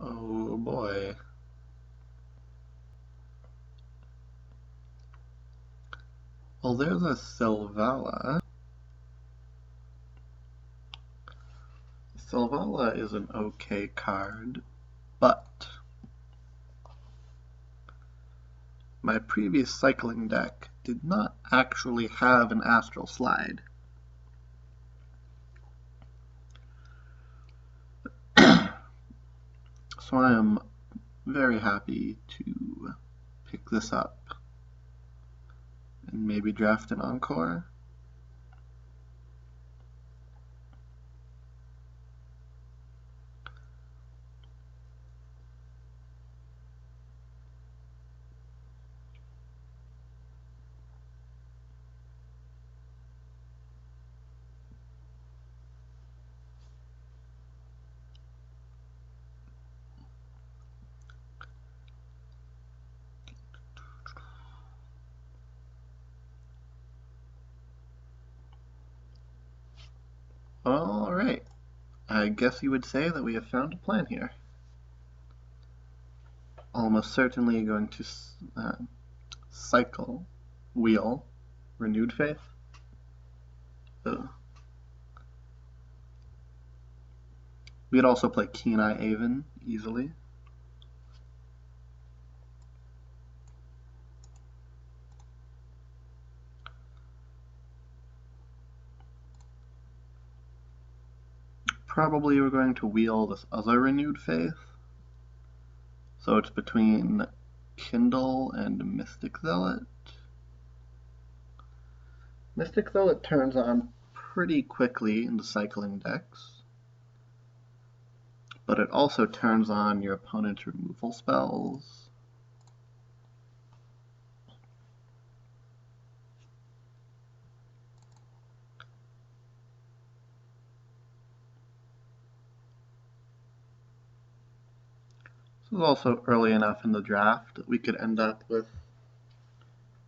Oh boy. Well, there's a Silvala. Silvala is an okay card, but my previous cycling deck did not actually have an Astral Slide. So I am very happy to pick this up and maybe draft an Encore. Alright, I guess you would say that we have found a plan here. Almost certainly going to cycle, wheel, Renewed Faith. Ugh. We could also play Keen Eye Aven easily. Probably we're going to wheel this other Renewed Faith. So it's between Kindle and Mystic Zealot. Mystic Zealot turns on pretty quickly in the cycling decks, but it also turns on your opponent's removal spells. This is also early enough in the draft that we could end up with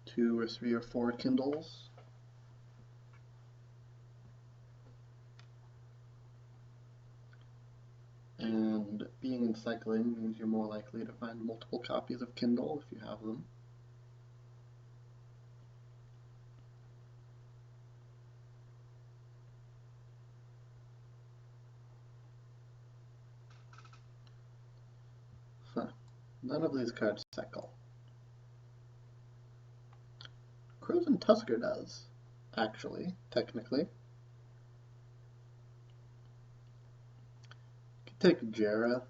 2 or 3 or 4 Kindles. And being in cycling means you're more likely to find multiple copies of Kindle if you have them. Huh. None of these cards cycle. Crozen Tusker does, actually, technically. You could take Jareth.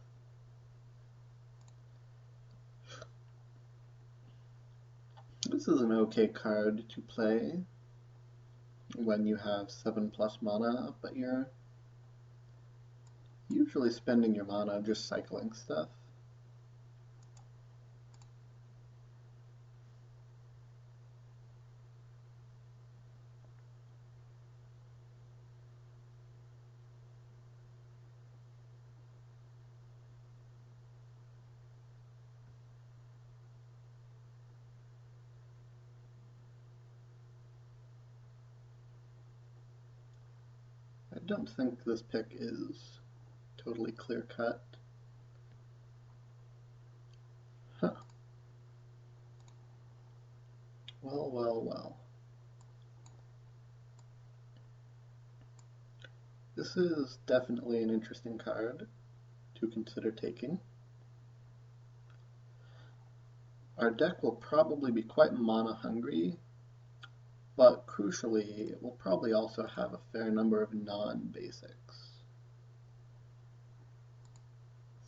This is an okay card to play when you have 7+ mana, but you're usually spending your mana just cycling stuff. I don't think this pick is totally clear-cut. Huh. Well, well, well. This is definitely an interesting card to consider taking. Our deck will probably be quite mana hungry, but crucially, it will probably also have a fair number of non-basics.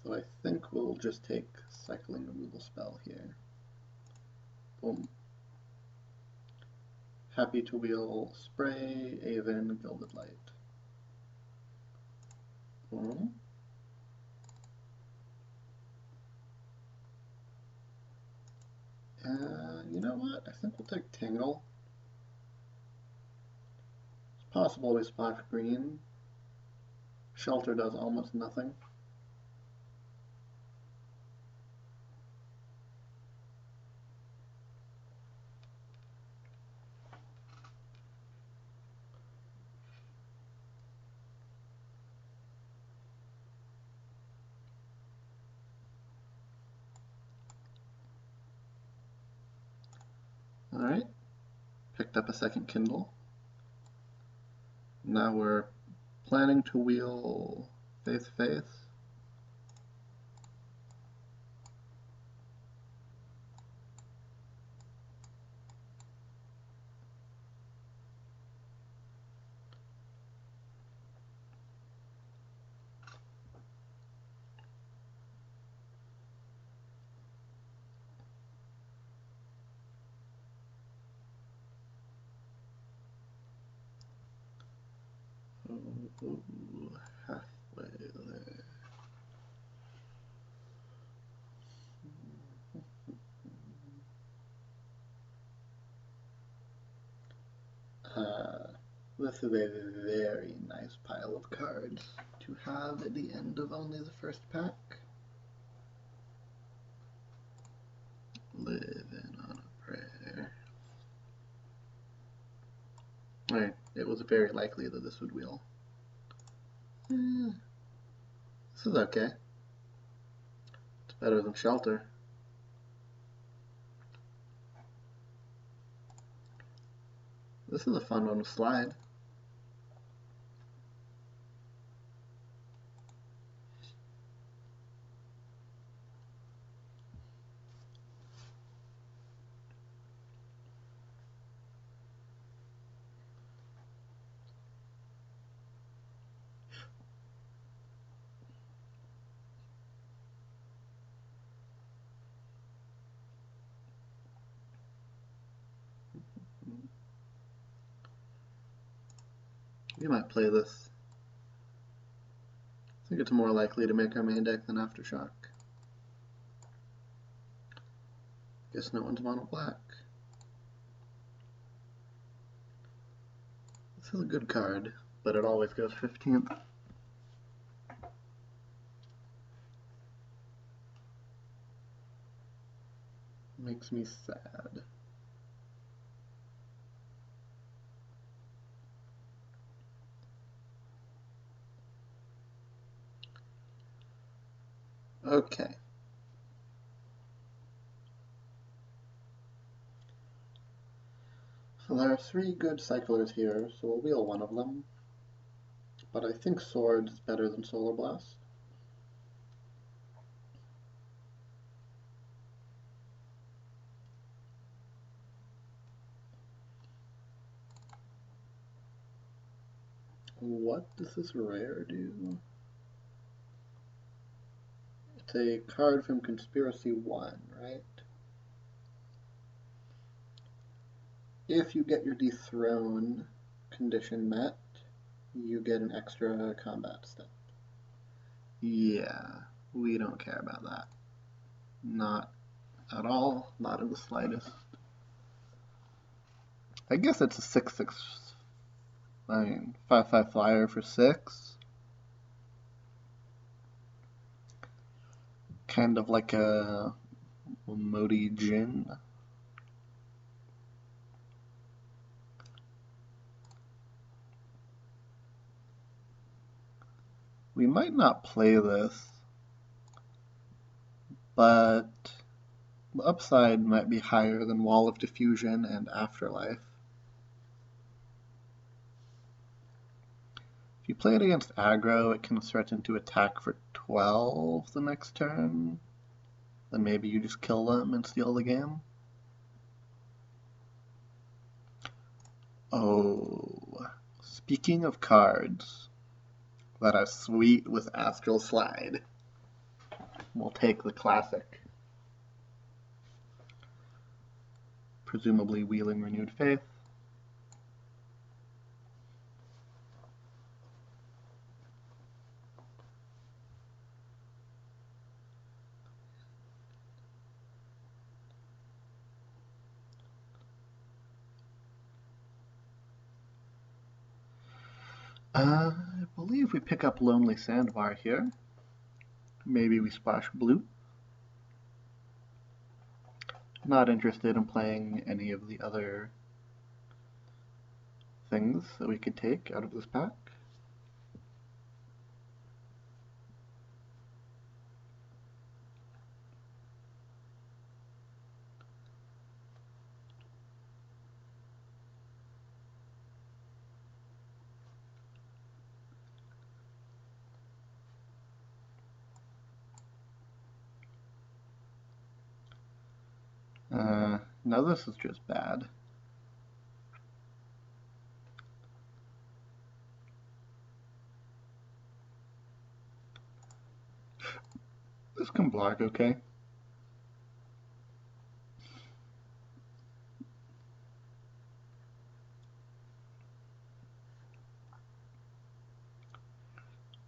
So I think we'll just take Cycling Removal Spell here. Boom. Happy to wheel Spray, Aven, Gilded Light. Boom. You know what? I think we'll take Tingle. It's possible we splash green. Shelter does almost nothing. Alright, picked up a second Kindle. Now we're planning to wheel Faith Faith. Ooh, halfway there. This is a very nice pile of cards to have at the end of only the first pack. Living on a prayer. Alright, it was very likely that this would wheel. This is okay. It's better than Shelter. This is a fun one to slide. We might play this. I think it's more likely to make our main deck than Aftershock. Guess no one's mono black. This is a good card, but it always goes 15th. Makes me sad. Okay. So there are 3 good cyclers here, so we'll wheel one of them. But I think Sword is better than Solar Blast. What does this rare do? It's a card from Conspiracy 1, right? If you get your Dethrone condition met, you get an extra combat step. Yeah, we don't care about that. Not at all, not in the slightest. I guess it's a 6/6, 5/5 flyer for 6. Kind of like a Modi Jin. We might not play this, but the upside might be higher than Wall of Diffusion and Afterlife. If you play it against aggro, it can threaten to attack for 12 the next turn. Then maybe you just kill them and steal the game. Oh, speaking of cards that are sweet with Astral Slide, we'll take the classic. Presumably wheeling Renewed Faith. I believe we pick up Lonely Sandbar here. Maybe we splash blue. Not interested in playing any of the other things that we could take out of this pack. Now this is just bad. This can block, okay.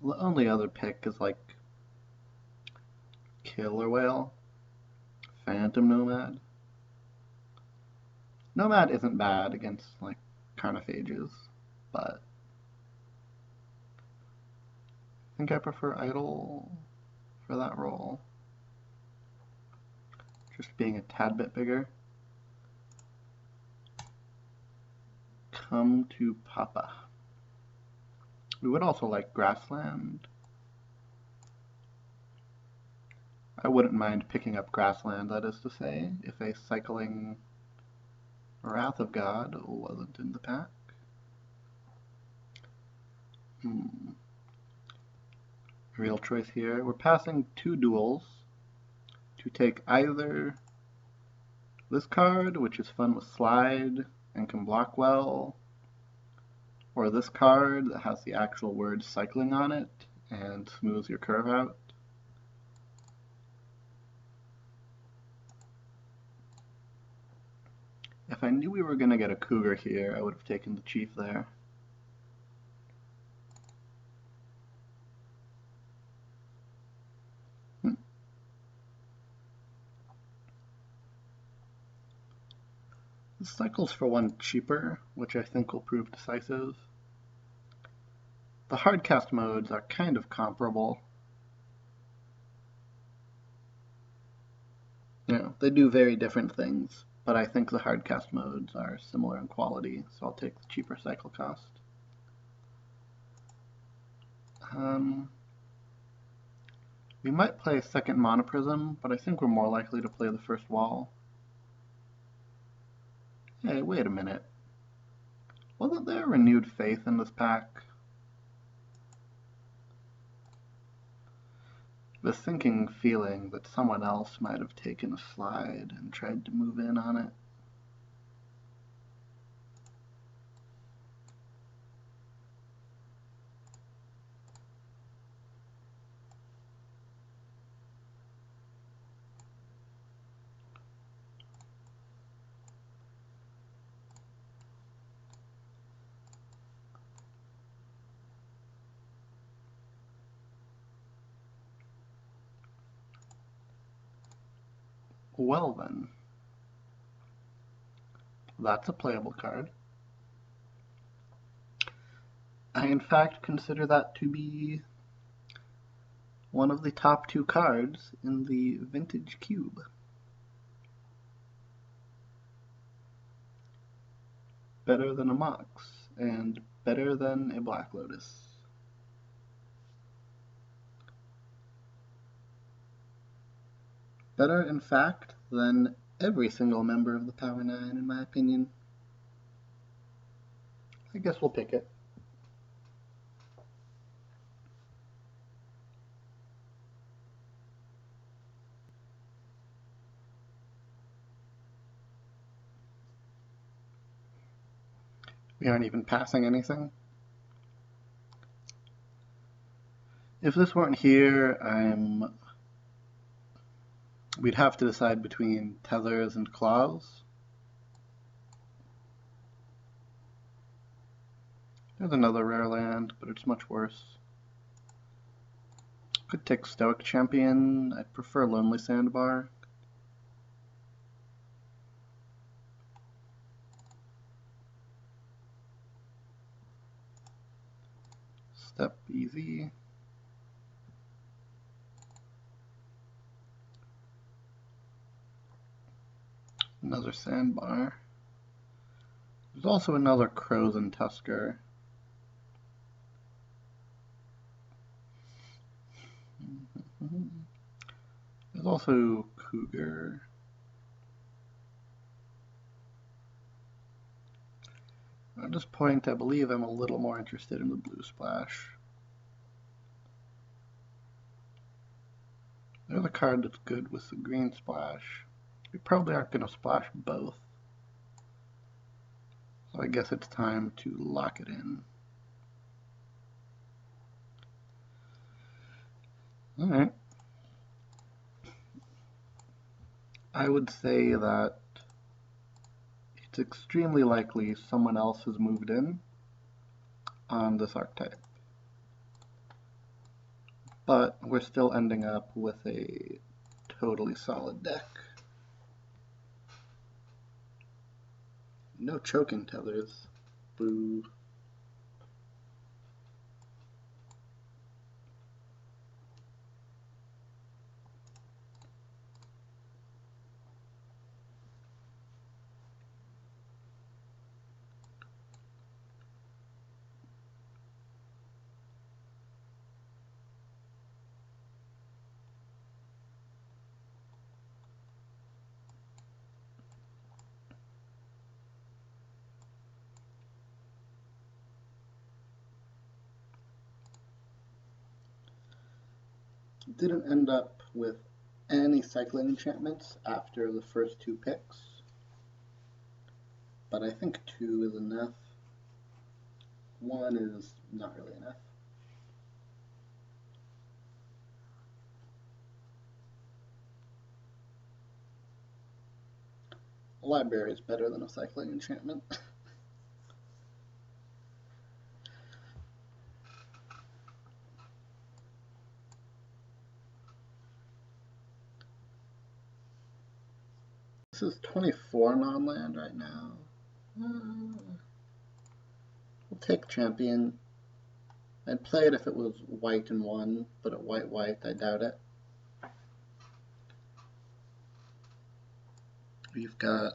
The only other pick is like Killer Whale, Phantom Nomad. Nomad isn't bad against like Carnophages, but I think I prefer Idol for that role. Just being a tad bit bigger. Come to Papa. We would also like Grassland. I wouldn't mind picking up Grassland, that is to say, if a cycling Wrath of God wasn't in the pack. Real choice here. We're passing 2 duels to take either this card, which is fun with slide and can block well, or this card that has the actual word cycling on it and smooths your curve out. If I knew we were going to get a Cougar here, I would have taken the Chief there. This cycles for 1 cheaper, which I think will prove decisive. The hardcast modes are kind of comparable. You know, they do very different things, but I think the hardcast modes are similar in quality, so I'll take the cheaper cycle cost. We might play second Monoprism, but I think we're more likely to play the first wall. Hey, wait a minute. Wasn't there renewed faith in this pack? The sinking feeling that someone else might have taken a slide and tried to move in on it. Well then, that's a playable card. I in fact consider that to be one of the top 2 cards in the Vintage Cube. Better than a Mox, and better than a Black Lotus. Better, in fact, than every single member of the Power 9, in my opinion. I guess we'll pick it. We aren't even passing anything. If this weren't here, we'd have to decide between Tethers and Claws. There's another rare land, but it's much worse. Could take Stoic Champion. I'd prefer Lonely Sandbar. Step easy. Another Sandbar. There's also another Crows and Tusker. There's also Cougar. At this point, I believe I'm a little more interested in the Blue Splash. There's a card that's good with the Green Splash. We probably aren't going to splash both. So I guess it's time to lock it in. Alright. I would say that it's extremely likely someone else has moved in on this archetype. But we're still ending up with a totally solid deck. No choking tethers. Boo. Didn't end up with any cycling enchantments after the first two picks, but I think 2 is enough. 1 is not really enough. A library is better than a cycling enchantment. This is 24 non-land right now. We'll take champion. I'd play it if it was white and 1, but at white, I doubt it. We've got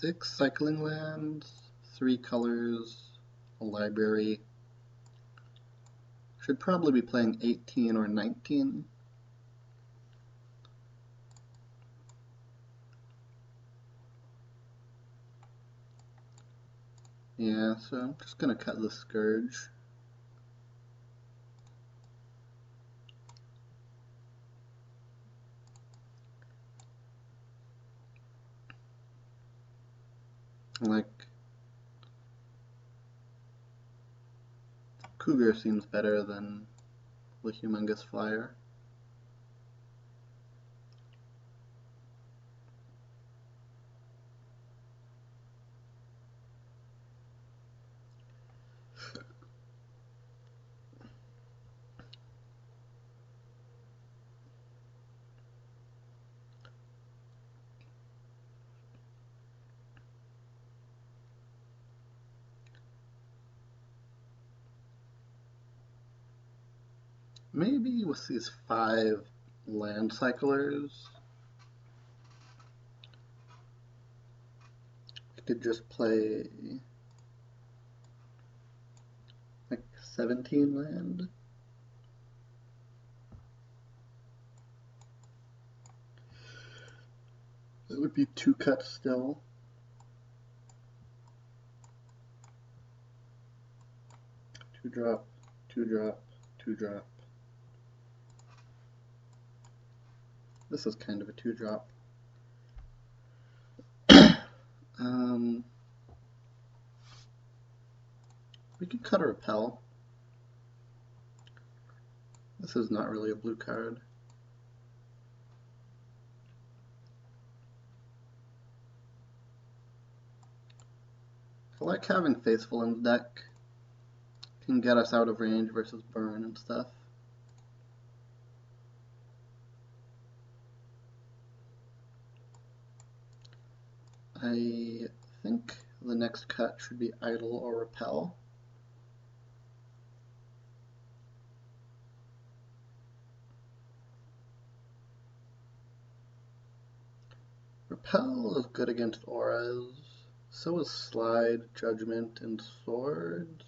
6 cycling lands, 3 colors, a library. Should probably be playing 18 or 19. Yeah, so I'm just going to cut the Scourge. Like, Cougar seems better than the Humongous Flyer. Maybe with these 5 land cyclers, we could just play like 17 land. That would be 2 cuts still. Two drop, 2 drop, 2 drop. This is kind of a 2 drop. We could cut a repel. This is not really a blue card. I like having Faithful in the deck. Can get us out of range versus burn and stuff. I think the next cut should be Idle or Repel. Repel is good against auras. So is Slide, Judgment, and Swords.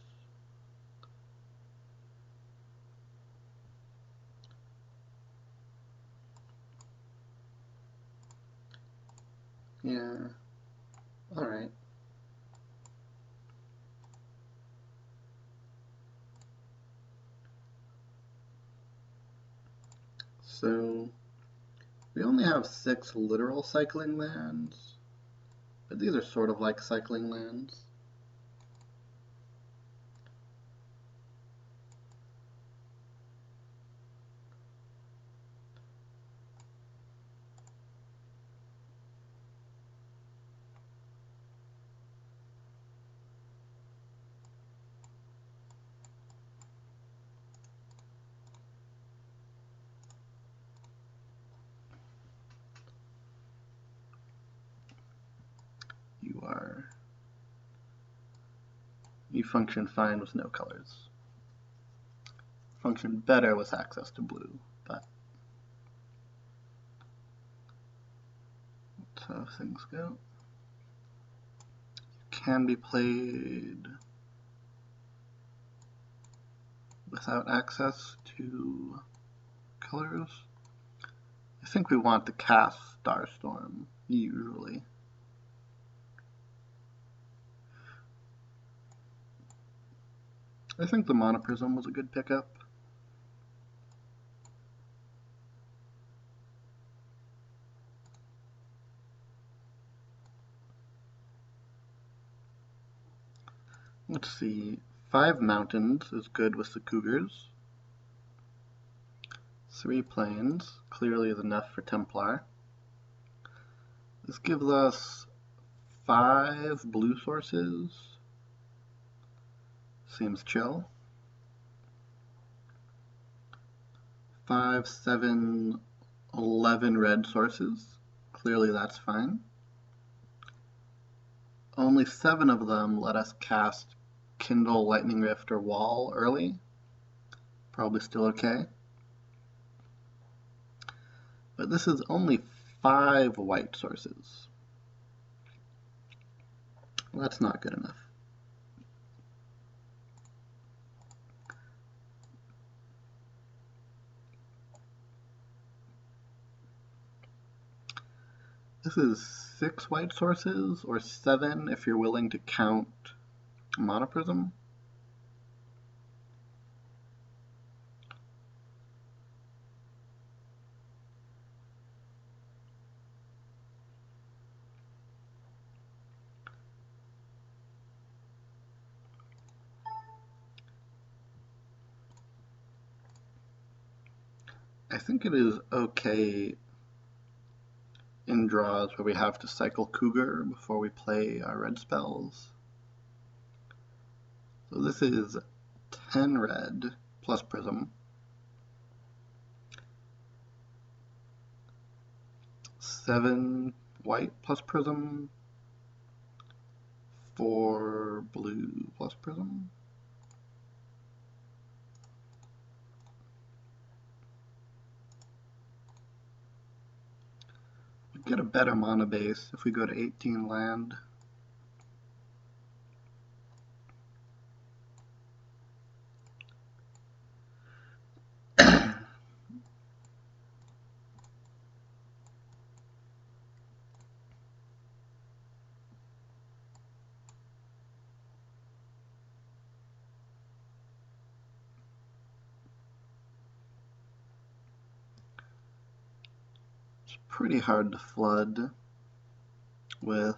Yeah. Alright. So We only have 6 literal cycling lands, but these are sort of like cycling lands. You function fine with no colors. Function better with access to blue, but that's how things go. Can be played without access to colors. I think we want to cast Starstorm, usually. I think the Monoprism was a good pickup. Let's see, 5 mountains is good with the Cougars. 3 plains clearly is enough for Templar. This gives us 5 blue sources. Seems chill. 5, 7, 11 red sources. Clearly that's fine. Only 7 of them let us cast Kindle, Lightning Rift, or Wall early. Probably still okay. But this is only 5 white sources. Well, that's not good enough. This is 6 white sources, or 7 if you're willing to count Monoprism. I think it is okay in draws where we have to cycle Cougar before we play our red spells. So this is 10 red plus Prism. 7 white plus Prism. 4 blue plus Prism. We get a better mana base if we go to 18 land. It's pretty hard to flood with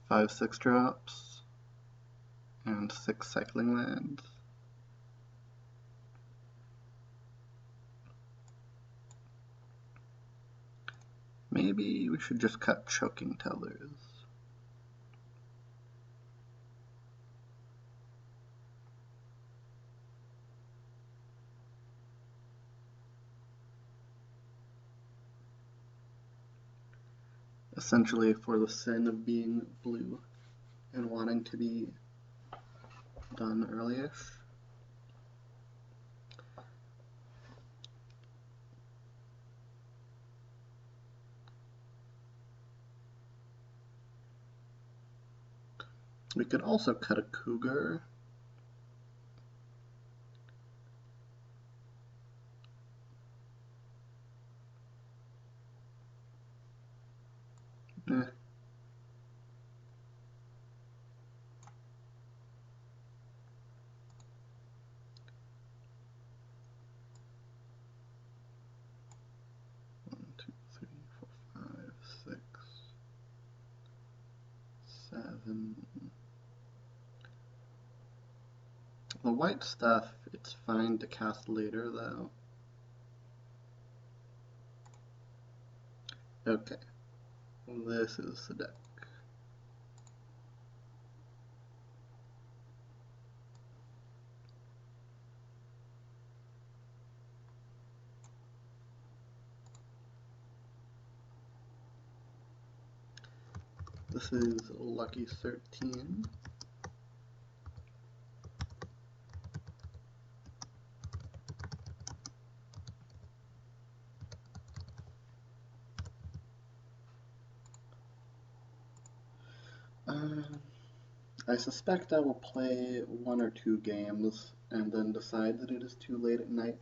5, 6 drops and 6 cycling lands. Maybe we should just cut Choking Tethers. Essentially for the sin of being blue and wanting to be done early-ish. We could also cut a Cougar. Eh. 7. The white stuff, it's fine to cast later though. Okay, this is the deck. This is Lucky 13. I suspect I will play 1 or 2 games and then decide that it is too late at night.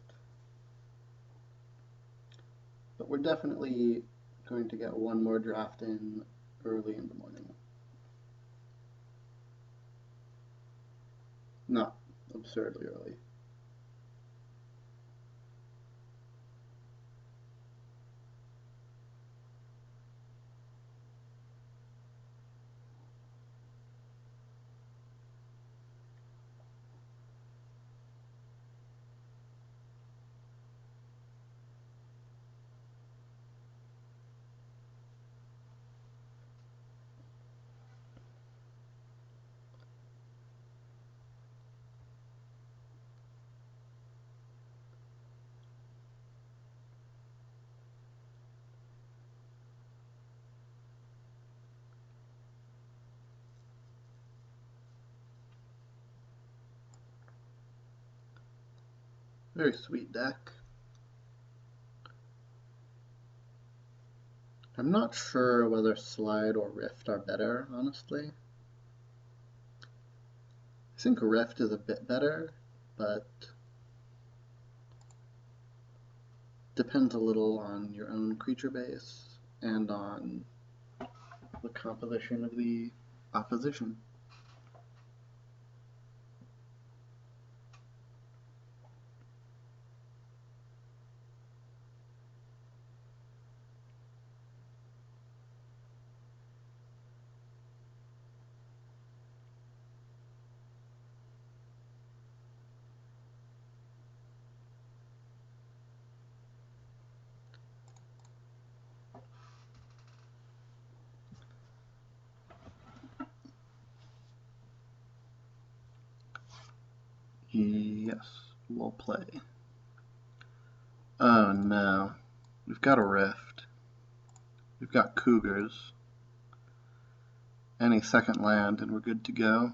But we're definitely going to get 1 more draft in early in the morning. Not absurdly early. Very sweet deck. I'm not sure whether Slide or Rift are better, honestly. I think Rift is a bit better, but depends a little on your own creature base and on the composition of the opposition. Yes, we'll play. Oh no, we've got a Rift. We've got Cougars. Any second land and we're good to go.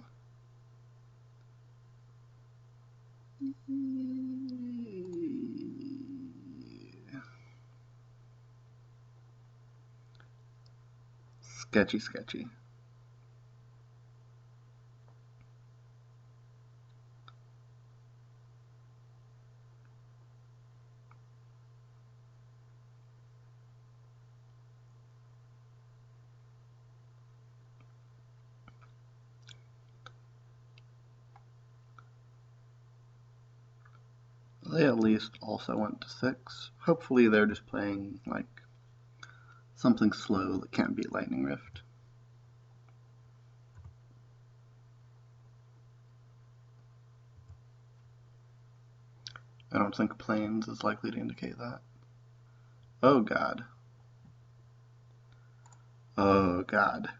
Sketchy, sketchy. They at least also went to 6. Hopefully they're just playing like something slow that can't beat Lightning Rift. I don't think Plains is likely to indicate that. Oh god. Oh god.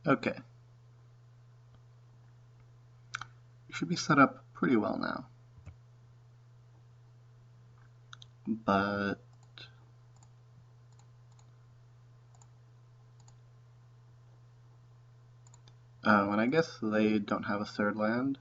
Okay. We should be set up pretty well now. But oh, and I guess they don't have a 3rd land.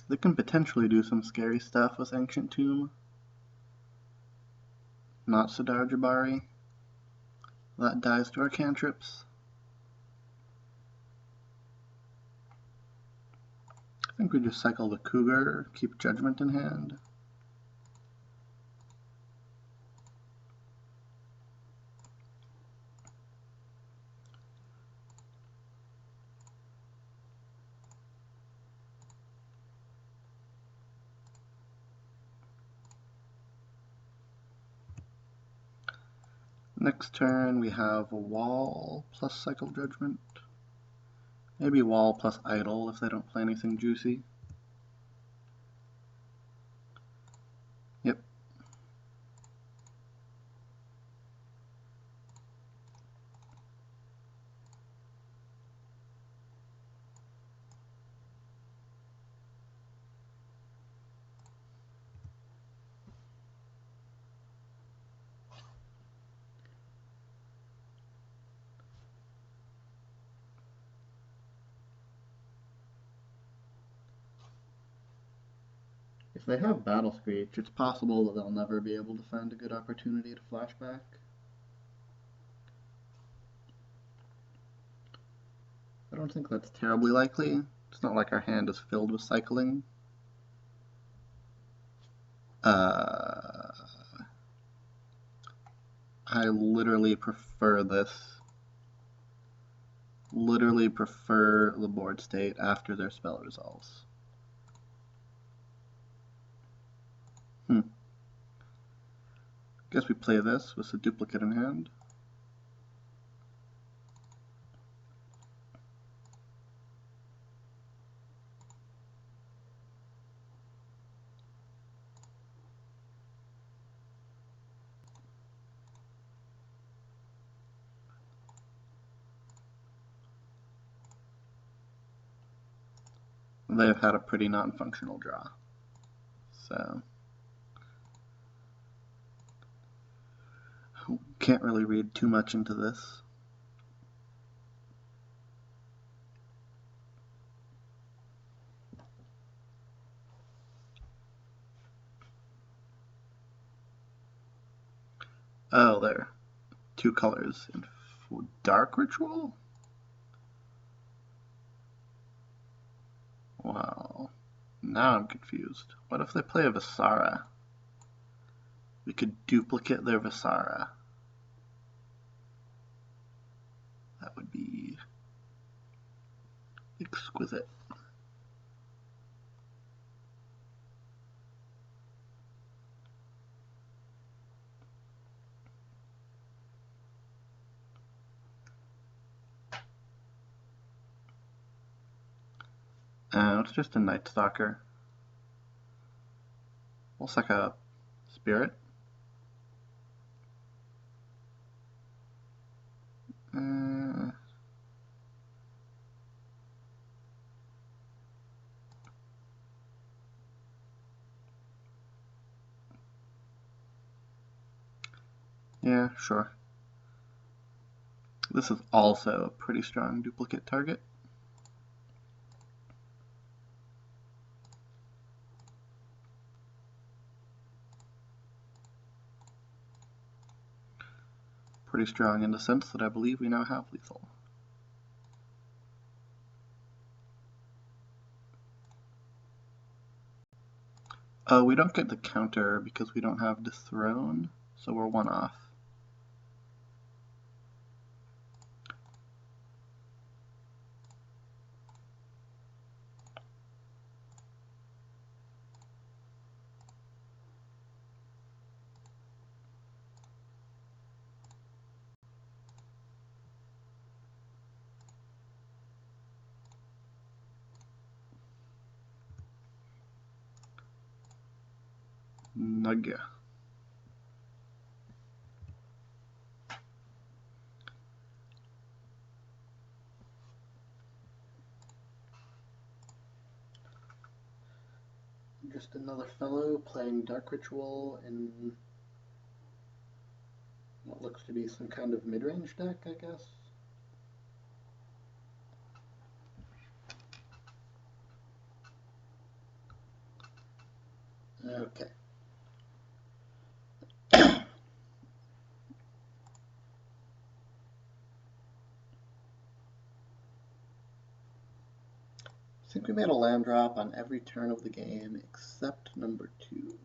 They can potentially do some scary stuff with Ancient Tomb. Not Sidar Jabari. That dies to our cantrips. I think we just cycle the Cougar, keep Judgment in hand. Next turn we have a wall plus cycle judgment. Maybe wall plus idle if they don't play anything juicy. Yep. If they have Battle Screech, it's possible that they'll never be able to find a good opportunity to flashback. I don't think that's terribly likely. It's not like our hand is filled with cycling. I literally prefer this. Literally prefer the board state after their spell resolves. Guess we play this with a duplicate in hand. They've had a pretty non-functional draw. So can't really read too much into this. Oh, there. 2 colors in Dark Ritual? Wow. Now I'm confused. What if they play a Visara? We could duplicate their Visara. That would be exquisite. It's just a Night Stalker. We'll suck a Spirit. Yeah, sure. This is also a pretty strong duplicate target. Pretty strong in the sense that I believe we now have lethal. Oh, we don't get the counter because we don't have Dethrone, so we're 1 off. Nugget. Just another fellow playing Dark Ritual in what looks to be some kind of mid-range deck, I guess. Okay. I think we made a land drop on every turn of the game except number 2.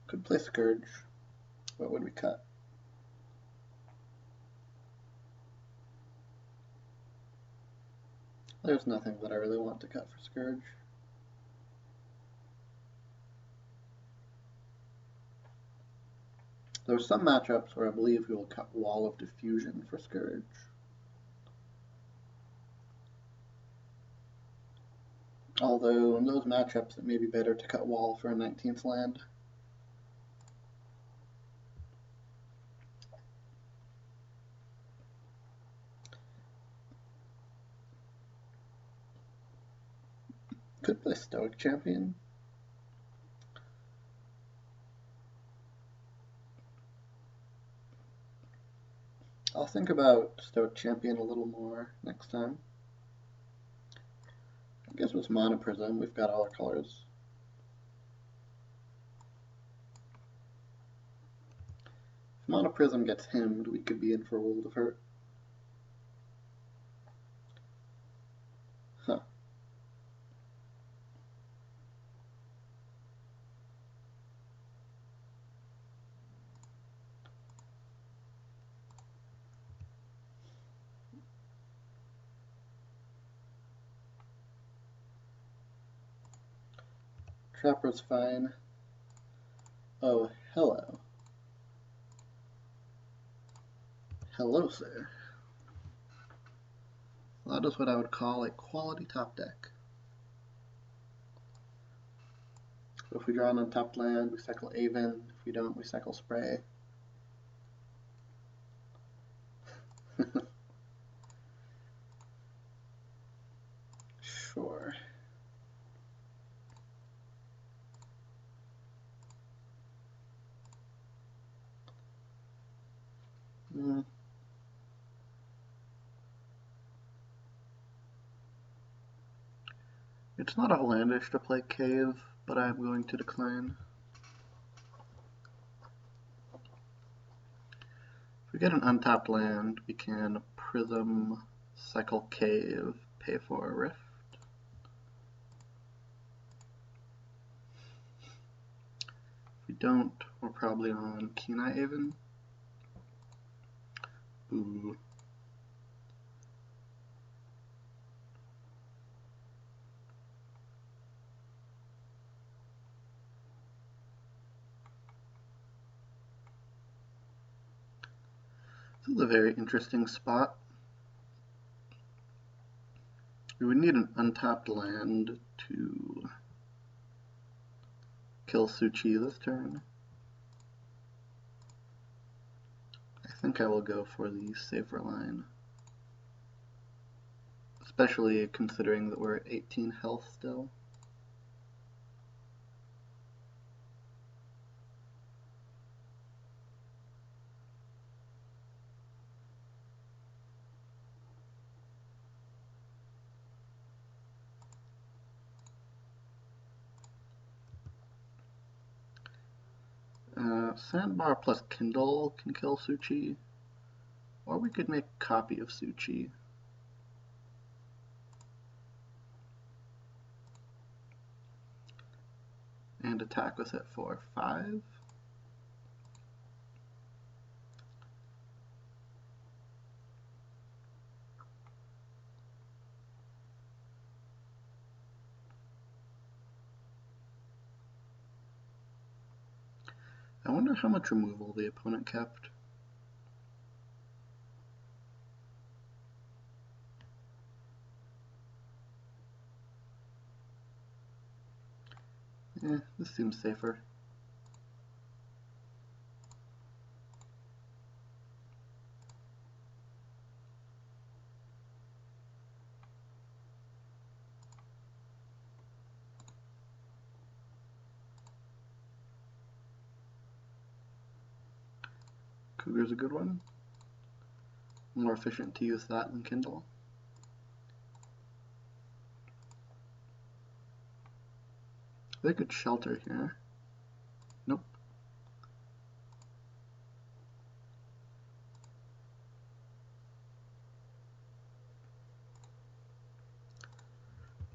Could play Scourge. What would we cut? There's nothing that I really want to cut for Scourge. There are some matchups where I believe we will cut Wall of Diffusion for Scourge. Although in those matchups it may be better to cut Wall for a 19th land. Could play Stoic Champion. I'll think about Stoic Champion a little more next time. I guess with Mana Prism, we've got all our colors. If Mana Prism gets himmed, we could be in for a world of hurt. Huh. Trapper's fine. Oh, hello. Hello, sir. That is what I would call a quality top deck. So if we draw an untapped land, we cycle Aven. If we don't, we cycle Spray. Sure. It's not outlandish to play Cave, but I'm going to decline. If we get an untapped land, we can Prism, cycle Cave, pay for a Rift. If we don't, we're probably on Kenai Aven. Ooh. This is a very interesting spot. We would need an untapped land to kill Su-Chi this turn. I think I will go for the safer line. Especially considering that we're at 18 health still. Sandbar plus Kindle can kill Su-Chi, or we could make a copy of Su-Chi. And attack with it for 5. I wonder how much removal the opponent kept. This seems safer. Cougar's a good one. More efficient to use that than Kindle. They could shelter here. Nope.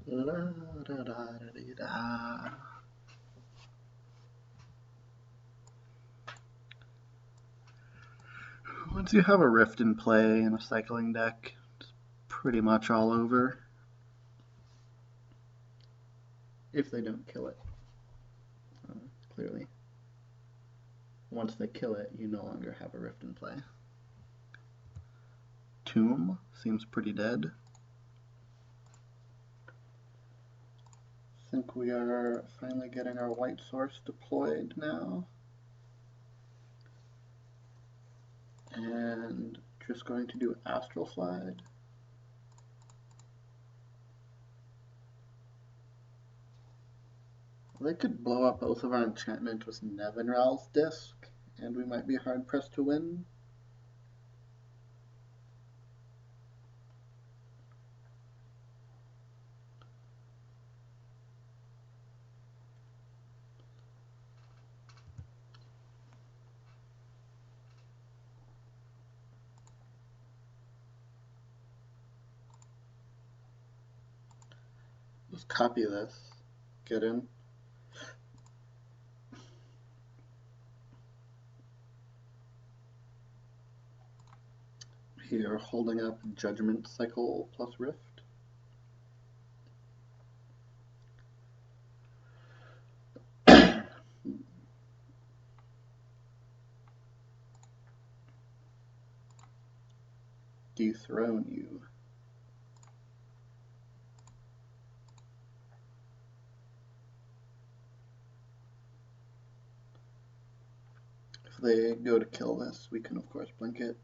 La da da da da. Once you have a Rift in play in a cycling deck, it's pretty much all over. If they don't kill it, clearly. Once they kill it, you no longer have a Rift in play. Tomb seems pretty dead. I think we are finally getting our white source deployed now. And just going to do Astral Slide. They could blow up both of our enchantments with Nevinral's Disc, and we might be hard pressed to win. Let's copy this, get in. Here, holding up Judgment Cycle plus Rift. Dethrone you. If they go to kill this, we can of course blink it.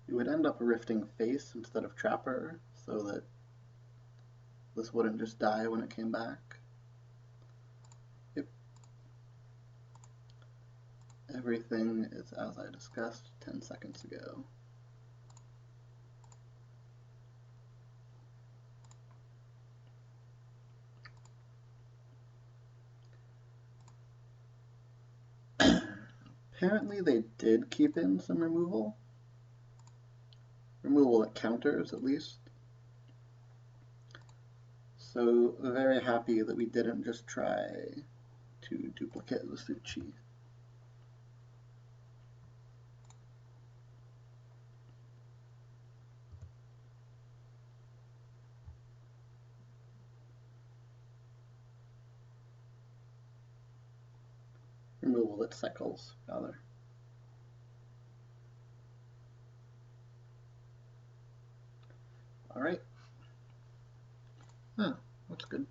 You would end up rifting face instead of Trapper, so that this wouldn't just die when it came back. Yep. Everything is as I discussed 10 seconds ago. Apparently they did keep in some removal. Removal that counters, at least. So, very happy that we didn't just try to duplicate the Suchi. Removal that cycles, rather. Alright. Oh, that's good.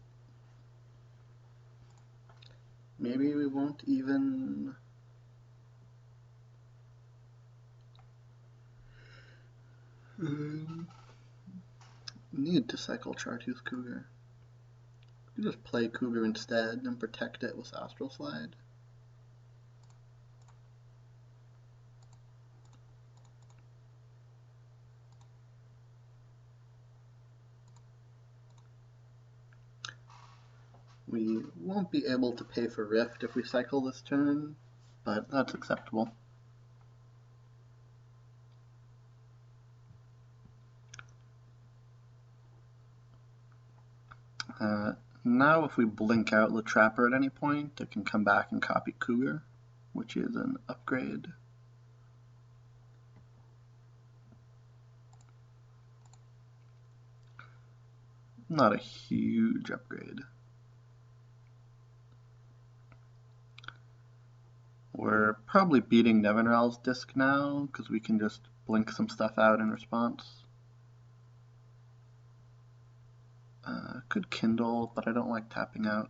Maybe we won't even... need to cycle Chartooth Cougar. You just play Cougar instead and protect it with Astral Slide. We won't be able to pay for Rift if we cycle this turn, but that's acceptable. Now if we blink out the Trapper at any point, it can come back and copy Cougar, which is an upgrade. Not a huge upgrade. We're probably beating Nevinral's Disc now, because we can just blink some stuff out in response. Could Kindle, but I don't like tapping out.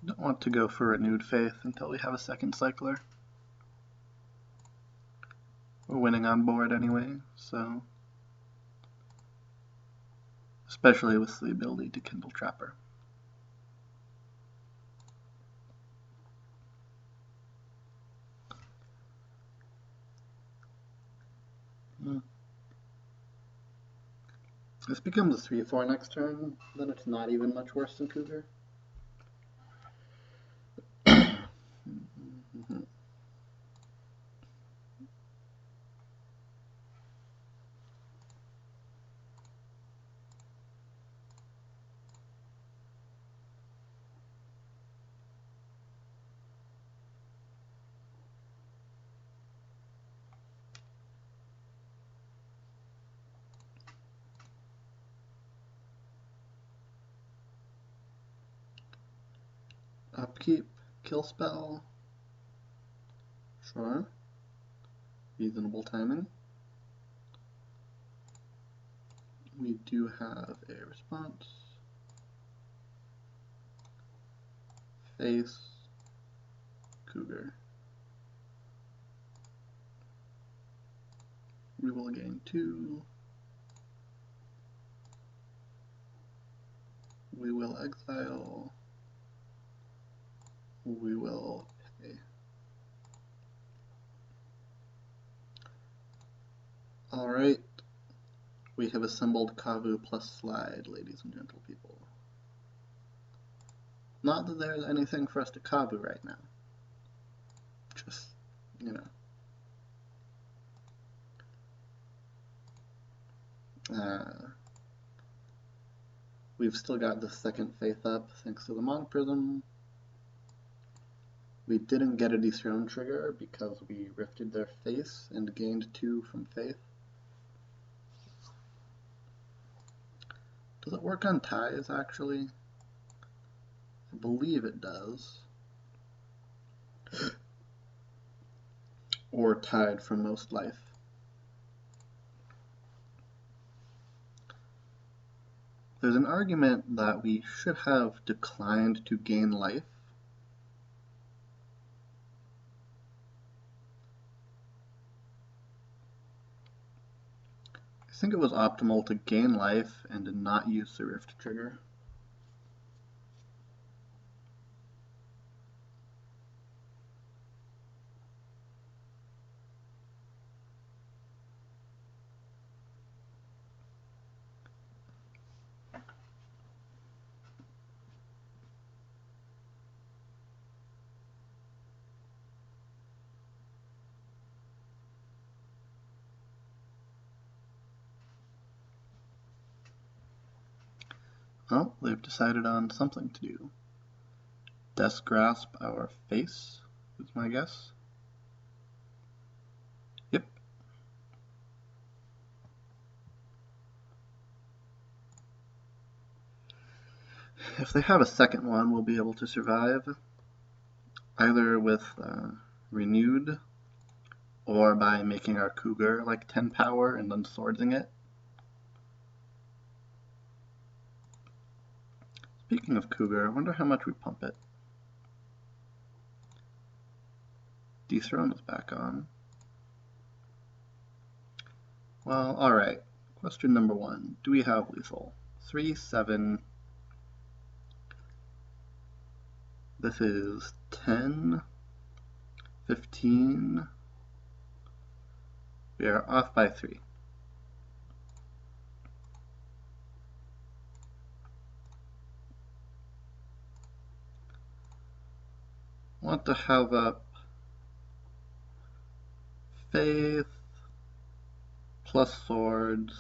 Don't want to go for Renewed Faith until we have a second cycler. We're winning on board anyway, so... especially with the ability to Kindle Trapper. This becomes a 3-4 next turn, then it's not even much worse than Cougar. Upkeep, kill spell. Sure. Reasonable timing. We do have a response. Face. Cougar. We will gain 2. We will exile. We will pay. Alright. We have assembled Kavu plus Slide, ladies and gentle people. Not that there's anything for us to Kavu right now. Just, you know. We've still got the second Faith up thanks to the Monoprism. We didn't get a Dethrone trigger because we rifted their face and gained 2 from Faith. Does it work on ties, actually? I believe it does. Or tied for most life. There's an argument that we should have declined to gain life. I think it was optimal to gain life and to not use the Rift trigger. Well, they've decided on something to do. Death Grasp our face, is my guess. Yep. If they have a second one, we'll be able to survive, either with Renewed, or by making our Cougar like 10 power and then swordsing it. Speaking of Cougar, I wonder how much we pump it. Dethrone is back on. Well, alright. Question number 1. Do we have lethal? 3, 7. This is 10, 15. We are off by 3. Want to have up Faith plus swords.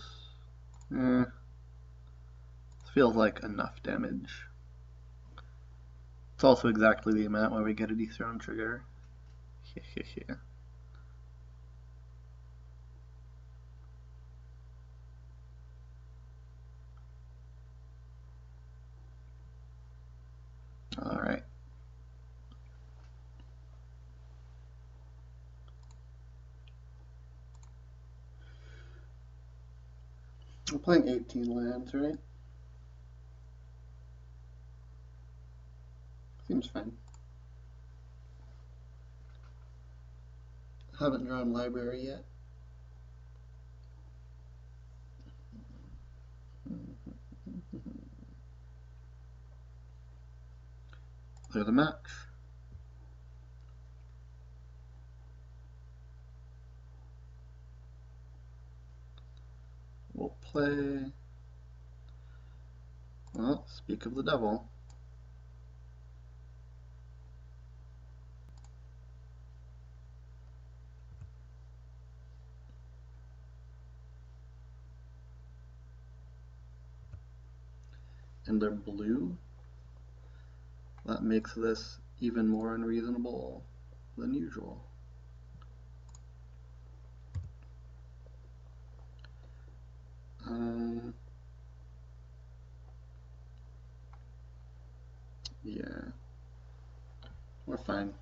This feels like enough damage. It's also exactly the amount where we get a Dethrone trigger. Alright. We're playing 18 lands, right? Seems fine. Haven't drawn library yet. There's a match. We'll play. Well, speak of the devil. And they're blue. That makes this even more unreasonable than usual. Yeah. We're fine.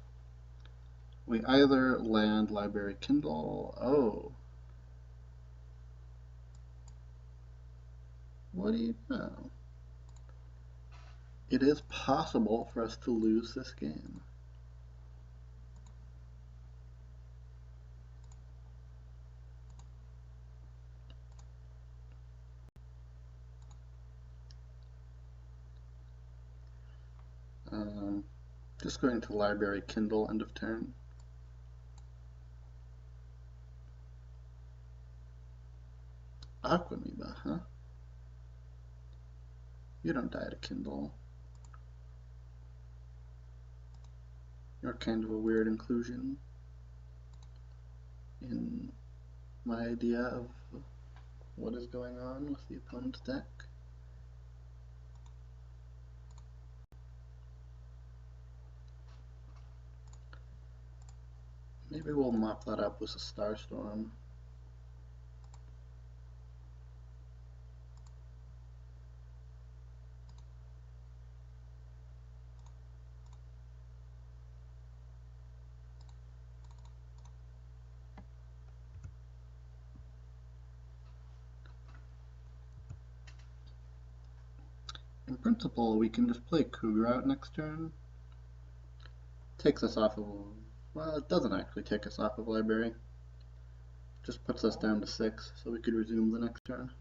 We either land Library Kindle. Oh. What do you know? It is possible for us to lose this game. Just going to Library Kindle, end of turn. Aquamoeba, huh? You don't die to Kindle. You're kind of a weird inclusion in my idea of what is going on with the opponent's deck. Maybe we'll mop that up with a Starstorm. In principle, we can just play Cougar out next turn. Takes us off of, well, it doesn't actually take us off of Library. Just puts us down to 6, so we could resume the next turn.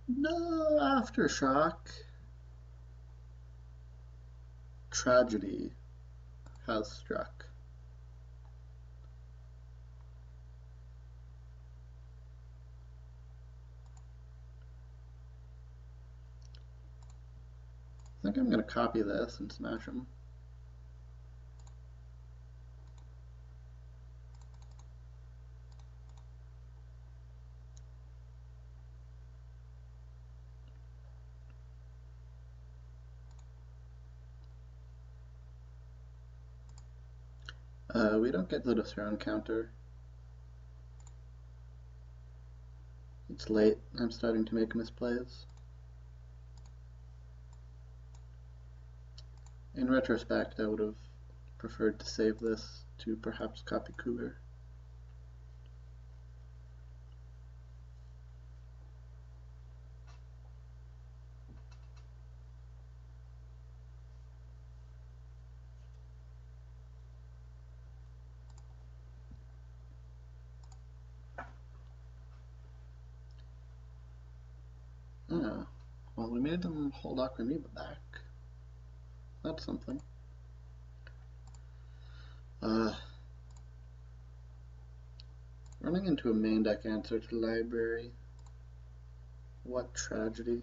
No, Aftershock. Tragedy has struck. I think I'm going to copy this and smash them. We don't get the Throne counter. It's late. I'm starting to make misplays. In retrospect, I would have preferred to save this to perhaps copy Cougar. Oh, well, we made them hold Aquamoeba back. That's something. Running into a main deck answer to Library. What tragedy.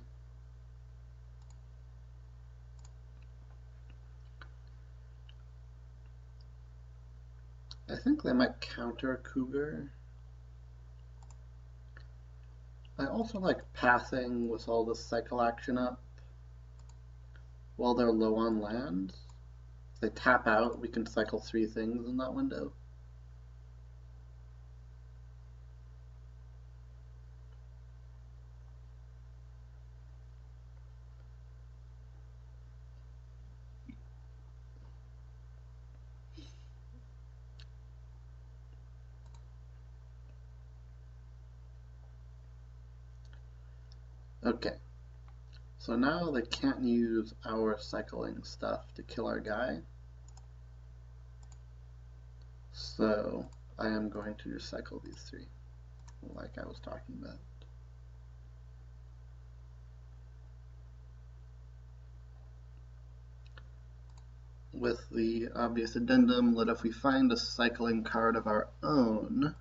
I think they might counter Cougar. I also like pathing with all this cycle action up while they're low on land. If they tap out, we can cycle 3 things in that window. Okay, so now they can't use our cycling stuff to kill our guy. So I am going to just cycle these 3, like I was talking about. With the obvious addendum that if we find a cycling card of our own,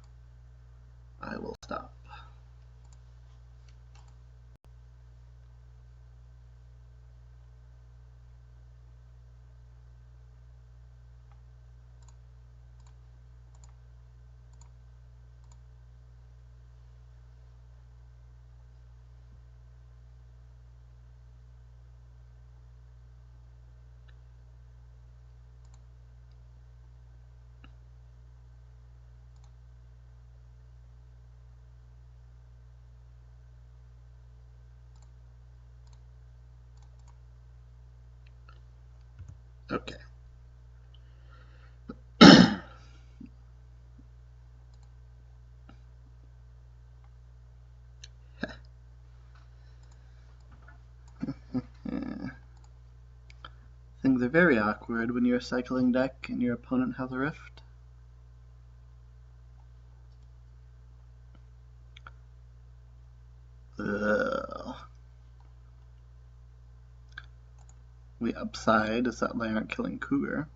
I will stop. Okay. Things are very awkward when you're a cycling deck and your opponent has a rift. Ugh. The upside is that they aren't killing Cougar.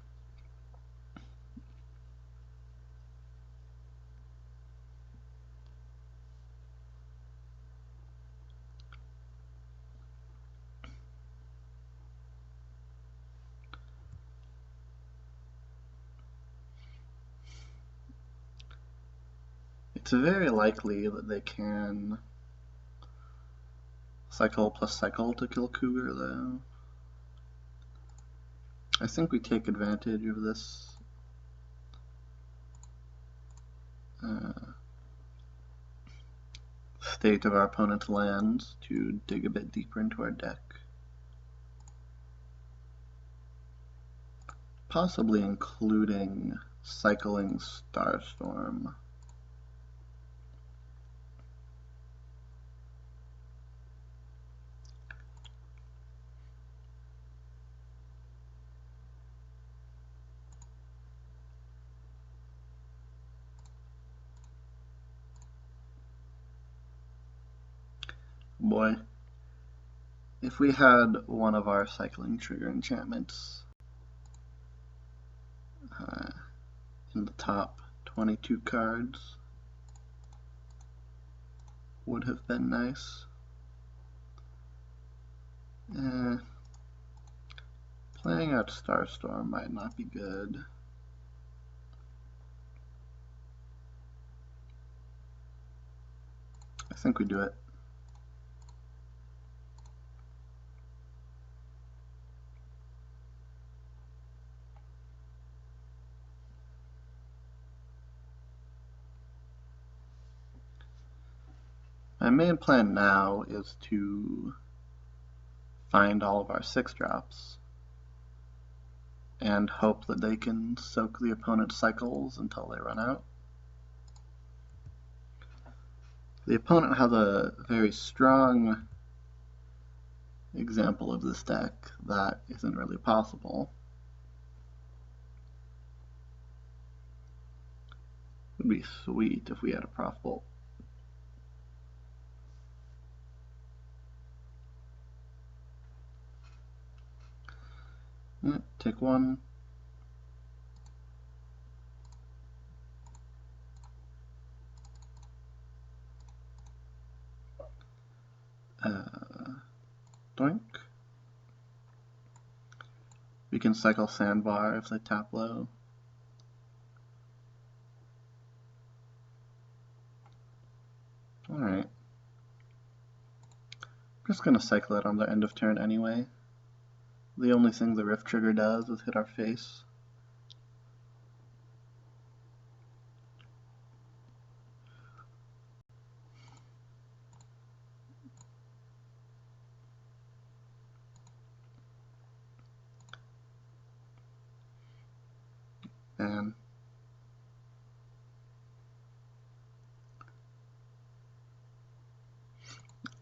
It's very likely that they can cycle plus cycle to kill Cougar, though. I think we take advantage of this state of our opponent's lands to dig a bit deeper into our deck. Possibly including cycling Starstorm. Boy, if we had one of our cycling trigger enchantments in the top 22 cards, would have been nice. Playing out Starstorm might not be good. I think we do it. My main plan now is to find all of our 6-drops and hope that they can soak the opponent's cycles until they run out. The opponent has a very strong example of this deck that isn't really possible. It would be sweet if we had a Prof Bolt. Take one. Doink. We can cycle Sandbar if they tap low. Alright. I'm just going to cycle it on the end of turn anyway. The only thing the Rift trigger does is hit our face. And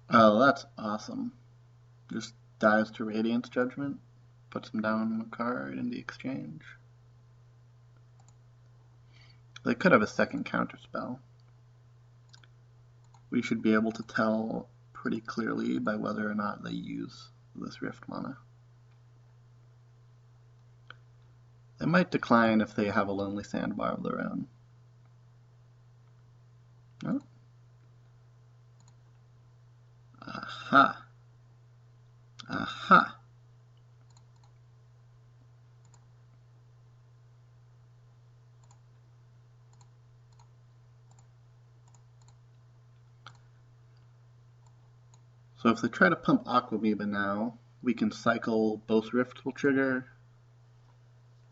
oh, that's awesome. Just dies to Radiance Judgment, puts him down a card in the exchange. They could have a second counterspell. We should be able to tell pretty clearly by whether or not they use this Rift mana. They might decline if they have a Lonely Sandbar of their own. Oh. Aha. Aha. So if they try to pump Aquamoeba now, we can cycle both Rifts will trigger,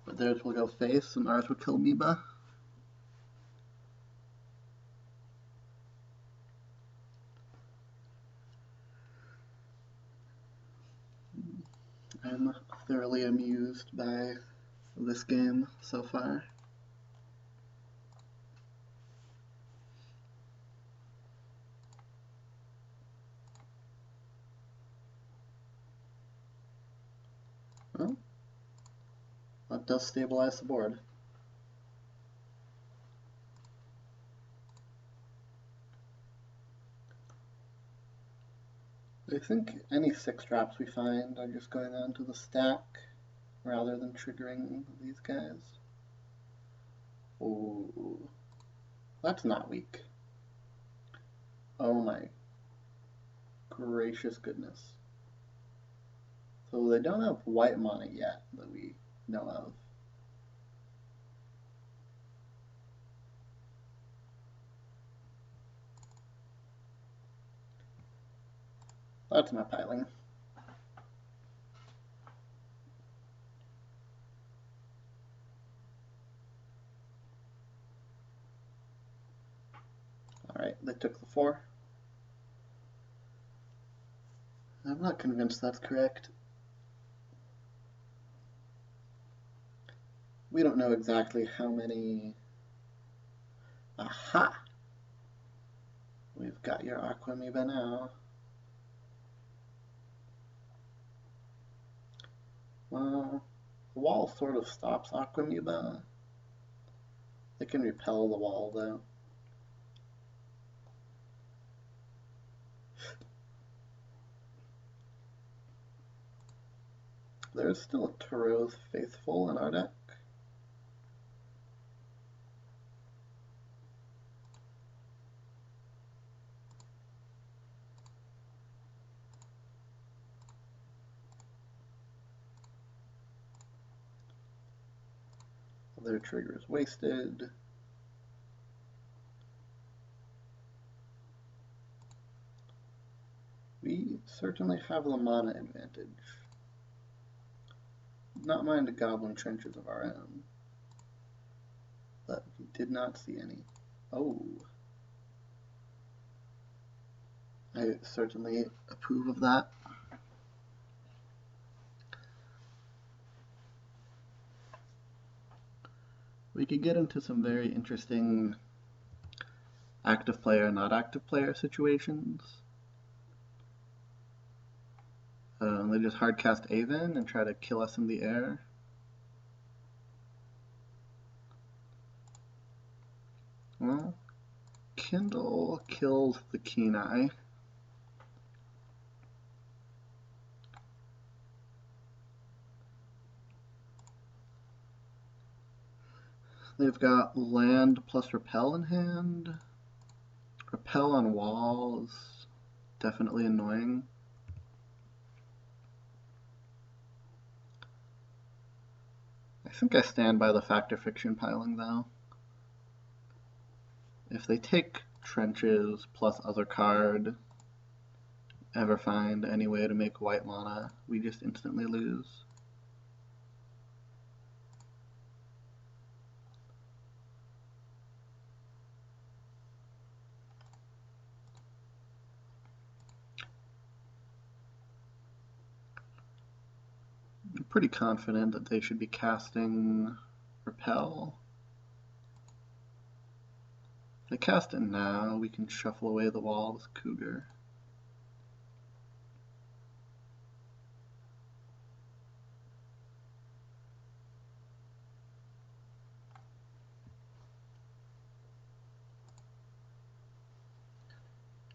but theirs will go face and ours will kill Amoeba. I'm thoroughly amused by this game so far. Well, that does stabilize the board. I think any 6 drops we find are just going on to the stack rather than triggering these guys. Ooh, that's not weak. Oh my gracious goodness. So they don't have white mana yet that we know of. That's my piling. Alright, they took the 4. I'm not convinced that's correct. We don't know exactly how many... Aha! We've got your Aquamoeba now. Well, the wall sort of stops Aquamoeba. They can repel the wall, though. There's still a Taro's Faithful in our deck. Their trigger is wasted. We certainly have the mana advantage. Not mind the Goblin Trenches of our own, but we did not see any. Oh. I certainly approve of that. We could get into some very interesting active player, not active player situations. They just hardcast Aven and try to kill us in the air. Well, Kindle kills the Kenai. They've got land plus repel in hand. Repel on walls, definitely annoying. I think I stand by the fact or fiction piling though. If they take trenches plus other card, ever find any way to make white mana, we just instantly lose. I'm pretty confident that they should be casting Repel. If they cast it now, we can shuffle away the wall with Cougar.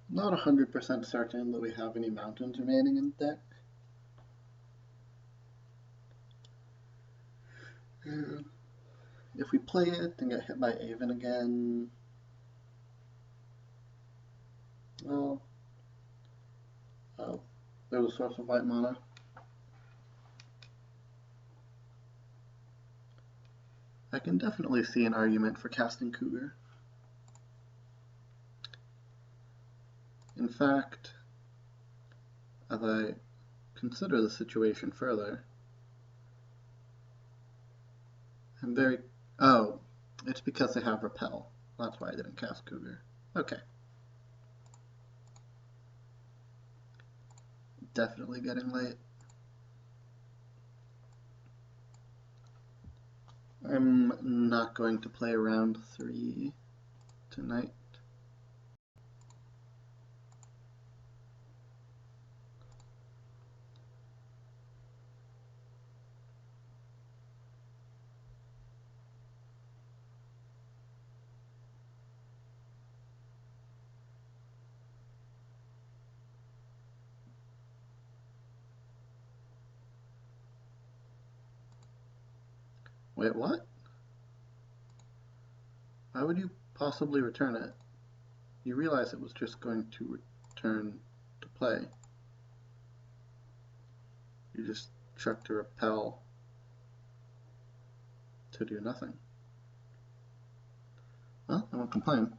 Not 100% certain that we have any mountains remaining in the deck. If we play it and get hit by Aven again, well, there's a source of white mana. I can definitely see an argument for casting Cougar. In fact, as I consider the situation further, I'm very... Oh, it's because they have Repel. That's why I didn't cast Cougar. Okay. Definitely getting late. I'm not going to play round 3 tonight. Wait, what? Why would you possibly return it? You realize it was just going to return to play. You just chucked a repel to do nothing. Well, I won't complain.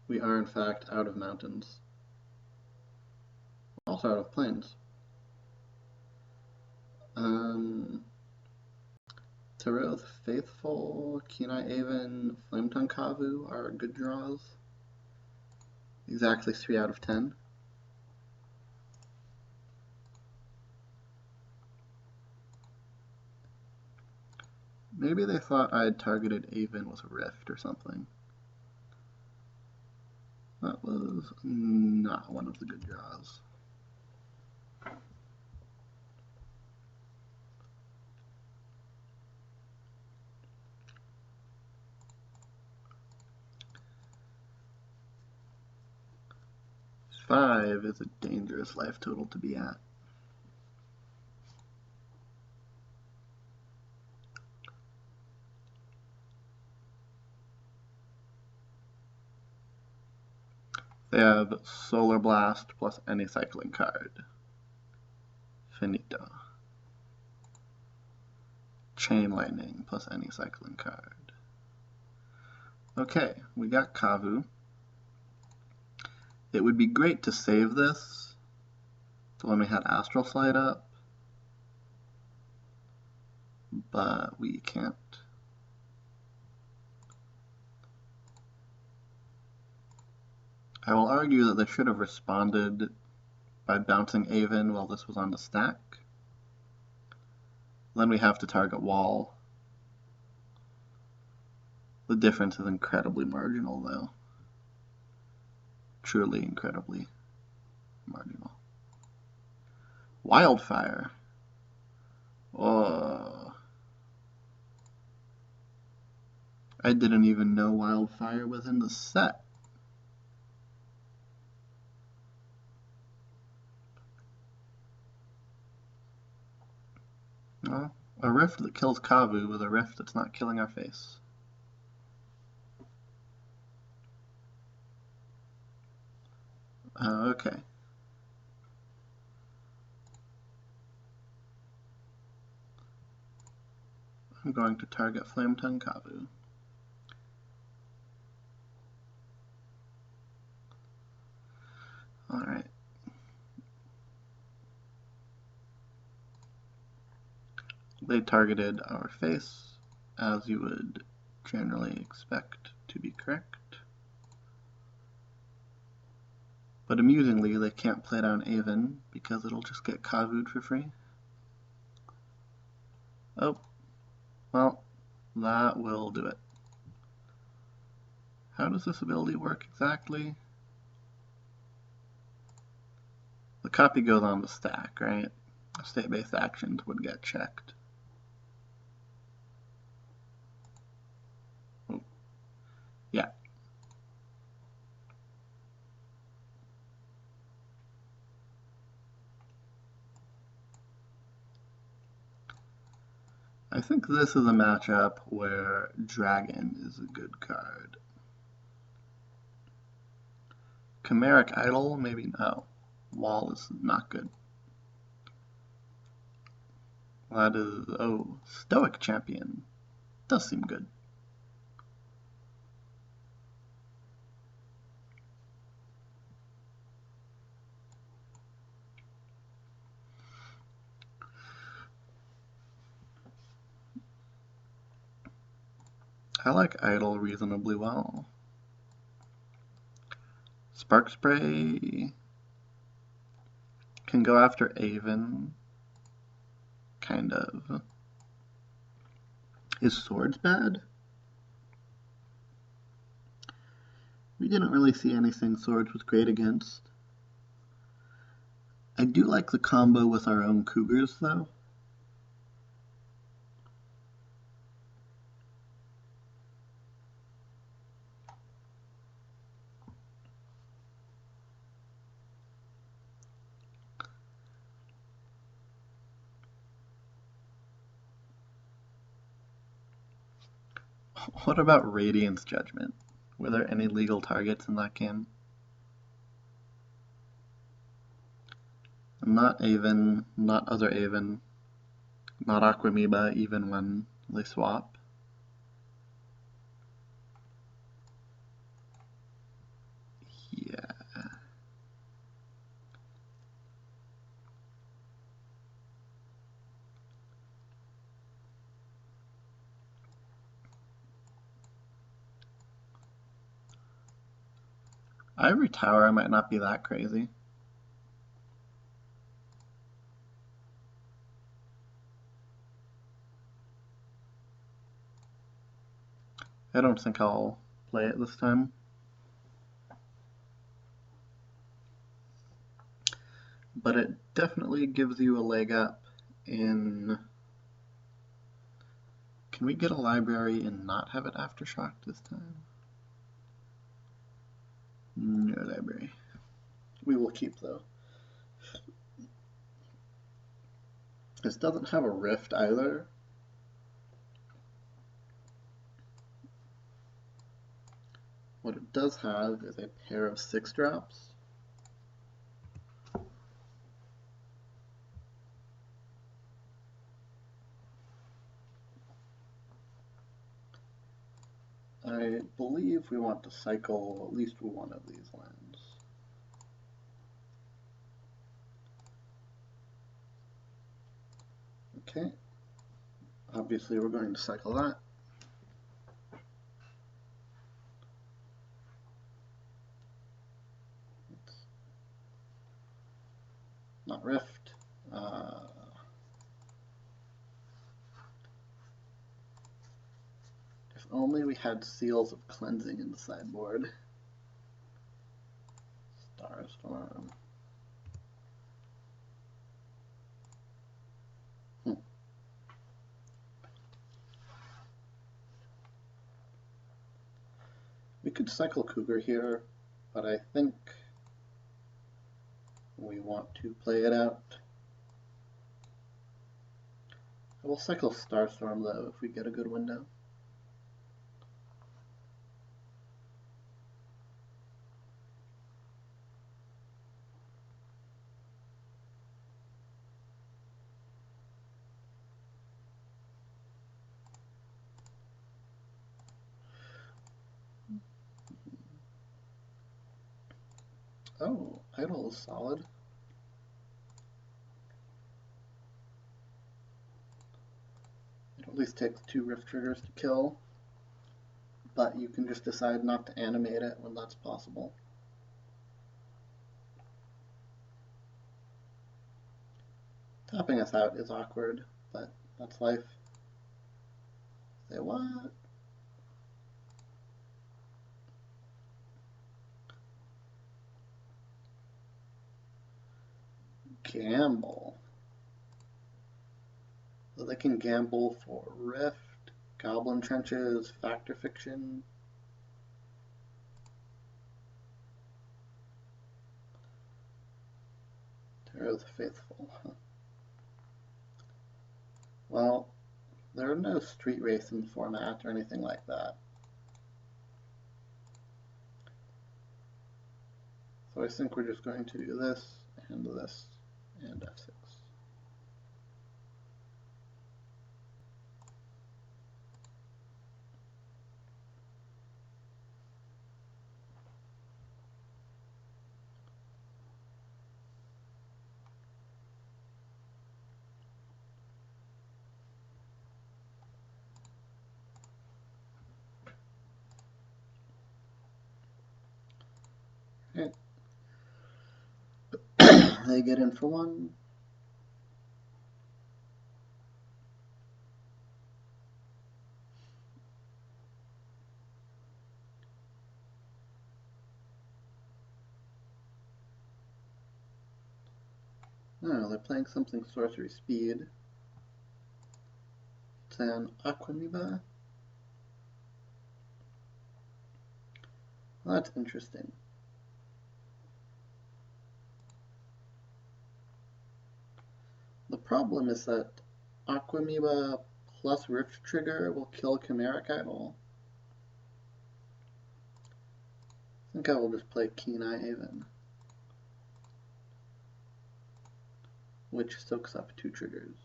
We are in fact out of mountains. Also out of plains. Taro the Faithful, Kenai Avon, Flametongue Kavu are good draws. Exactly 3 out of 10. Maybe they thought I had targeted Avon with a Rift or something. That was not one of the good draws. Five is a dangerous life total to be at. They have Solar Blast plus any cycling card. Finito. Chain Lightning plus any cycling card. Okay, we got Kavu. It would be great to save this to when we had Astral Flight up, but we can't. I will argue that they should have responded by bouncing Avon while this was on the stack. Then we have to target Wall. The difference is incredibly marginal, though. Truly incredibly marginal. Wildfire. Oh. I didn't even know Wildfire was in the set. Well, a Rift that kills Kavu with a Rift that's not killing our face. Okay. I'm going to target Flametongue Kavu. Alright. They targeted our face, as you would generally expect to be correct. But amusingly, they can't play down Avon because it'll just get Kavu'd for free. Oh, well, that will do it. How does this ability work exactly? The copy goes on the stack, right? State-based actions would get checked. Oh. Yeah. I think this is a matchup where Dragon is a good card. Chimeric Idol, maybe no. Wall is not good. That is, oh, Stoic Champion. Does seem good. I like Idol reasonably well. Spark Spray can go after Avon. kind of. Is swords bad? We didn't really see anything swords was great against. I do like the combo with our own cougars, though. What about Radiant's Judgment? Were there any legal targets in that game? Not Aven, not other Aven, not Aquamoeba even when they swap. Yeah. Ivory Tower might not be that crazy. I don't think I'll play it this time. But it definitely gives you a leg up in... Can we get a library and not have it Aftershock this time? No library. We will keep, though. This doesn't have a rift either. What it does have is a pair of 6-drops. I believe we want to cycle at least one of these lands. Okay. Obviously we're going to cycle that. Not rift. If only we had Seals of Cleansing in the sideboard. Starstorm. We could cycle Cougar here, but I think we want to play it out. I will cycle Starstorm though if we get a good window. Oh, Idol is solid. It at least takes 2 Rift Triggers to kill, but you can just decide not to animate it when that's possible. Tapping us out is awkward, but that's life. Say what? Gamble. So they can gamble for Rift, Goblin Trenches, Factor Fiction. Terror of the Faithful. Well, there are no street racing format or anything like that. So I think we're just going to do this, and F6. Okay. They get in for 1. Oh, they're playing something sorcery speed. It's an Aquamiba. Well, that's interesting. The problem is that Aquamiba plus Rift Trigger will kill Chimeric Idol. I think I will just play Keen Eye Haven, which soaks up 2 triggers.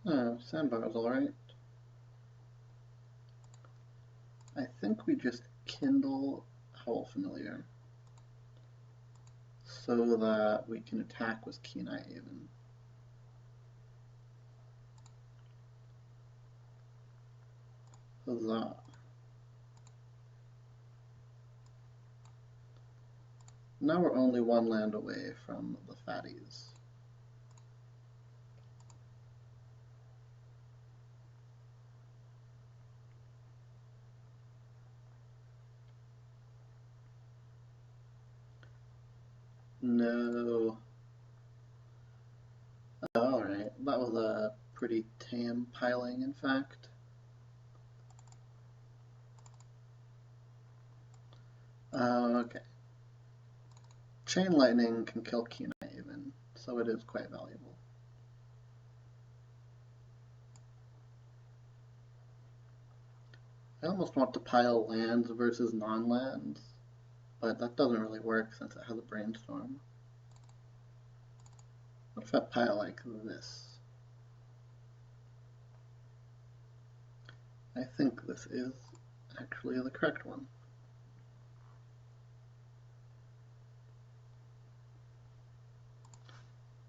Oh, Sandbar's alright. I think we just kindle Howl Familiar so that we can attack with Keen Eye Haven. Huzzah. Now we're only 1 land away from the fatties. No. Alright, that was a pretty tame piling, in fact. Okay. Chain Lightning can kill Keen Eye Haven, so it is quite valuable. I almost want to pile lands versus non-lands, but that doesn't really work since it has a Brainstorm. What if I pile like this? I think this is actually the correct one.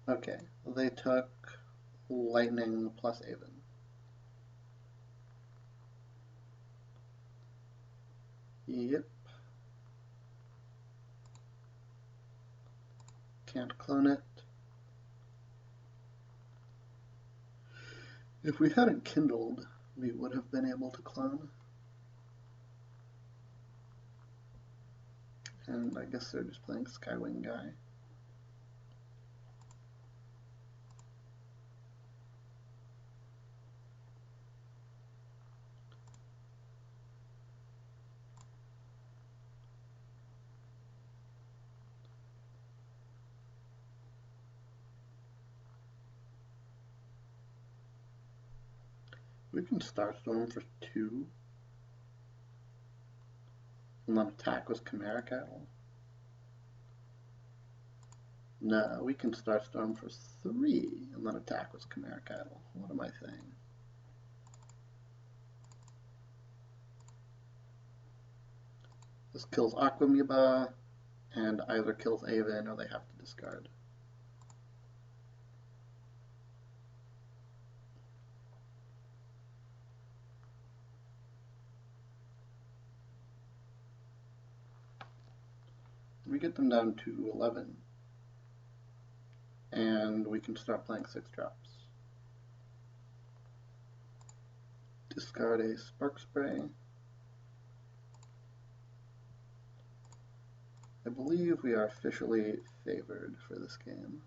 Okay, they took Lightning plus Haven. Yep. Can't clone it. If we hadn't kindled, we would have been able to clone. And I guess they're just playing Skywing Guy. We can Starstorm for 2. And then attack with Chimeric Idol. No, we can Starstorm for 3 and then attack with Chimeric Idol. What am I saying? This kills Aquamiba, and either kills Haven or they have to discard. We get them down to 11. And we can start playing 6 drops. Discard a Spark Spray. I believe we are officially favored for this game.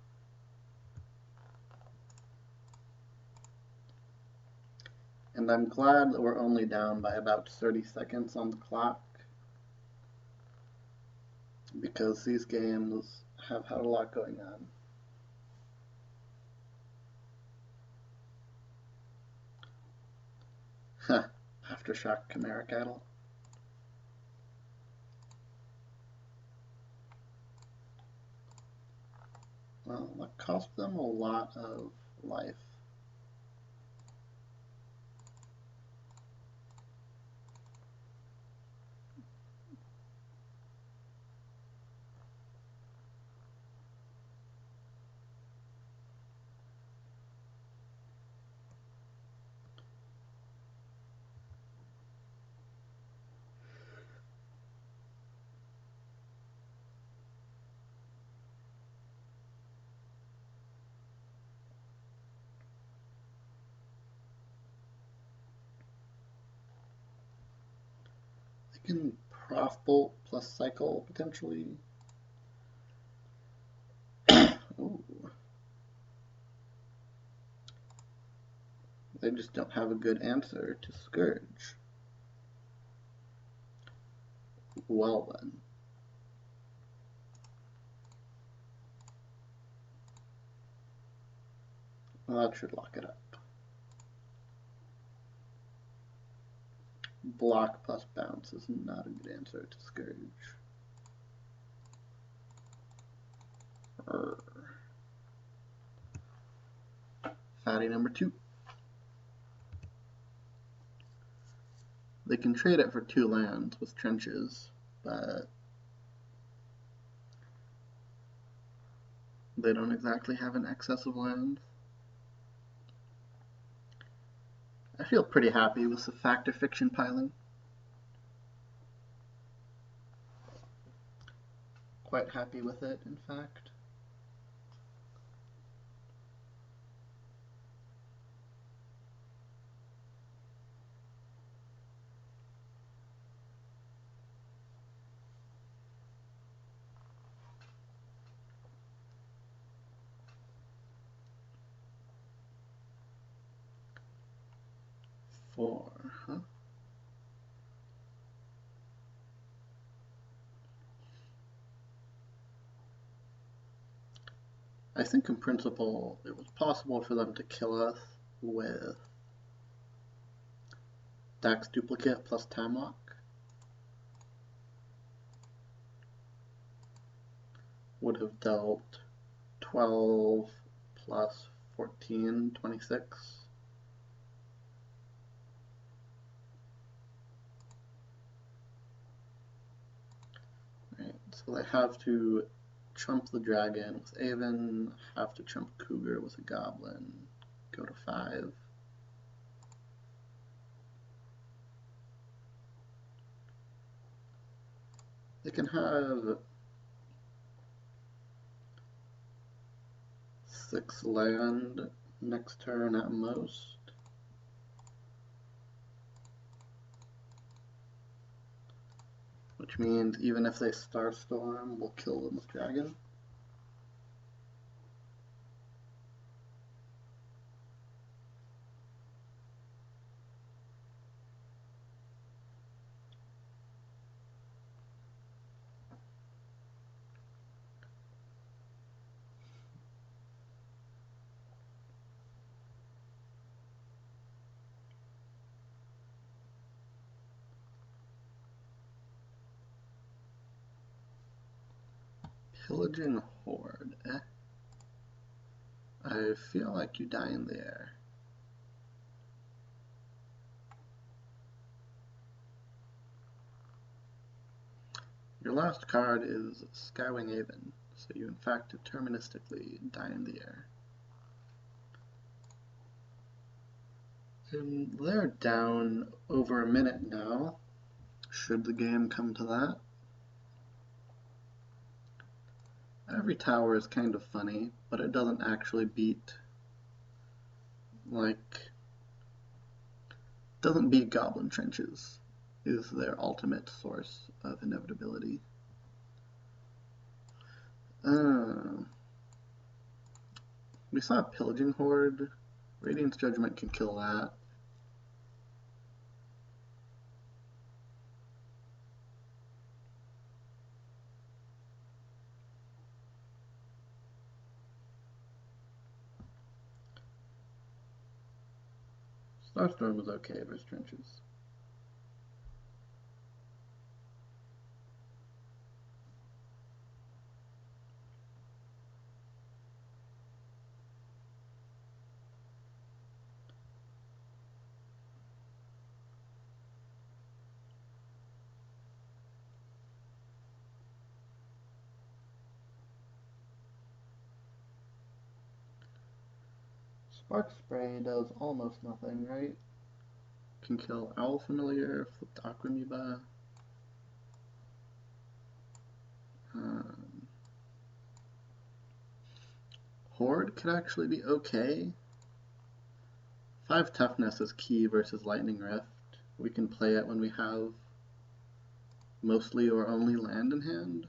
And I'm glad that we're only down by about 30 seconds on the clock, because these games have had a lot going on. Huh, Aftershock Chimeric Idol. Well, that cost them a lot of life. You can Prof Bolt plus Cycle, potentially. Ooh. They just don't have a good answer to Scourge. Well then. Well, that should lock it up. Block plus Bounce is not a good answer to Scourge. Fatty number 2. They can trade it for 2 lands with trenches, but they don't exactly have an excess of land. I feel pretty happy with the fact or fiction piling. Quite happy with it, in fact. Four, huh? I think in principle it was possible for them to kill us with Dax Duplicate plus Tamok. Would have dealt 12 plus 14, 26. Right, so they have to chump the dragon with Aven, have to chump Cougar with a Goblin, go to 5. They can have 6 land next turn at most. Which means even if they Starstorm, we'll kill them with Dragon. Pillaging Horde, eh? I feel like you die in the air. Your last card is Skywing Aven, so you in fact deterministically die in the air. And they're down over a minute now, should the game come to that. Every tower is kind of funny, but it doesn't actually beat, doesn't beat Goblin Trenches, is their ultimate source of inevitability. We saw a Pillaging Horde. Radiant's Judgment can kill that. Starstorm was okay versus Trenches. Spark Spray does almost nothing, right? Can kill Owl Familiar, flip the Aquamoeba. Horde could actually be okay. 5 toughness is key versus Lightning Rift. We can play it when we have Mostly or only land in hand?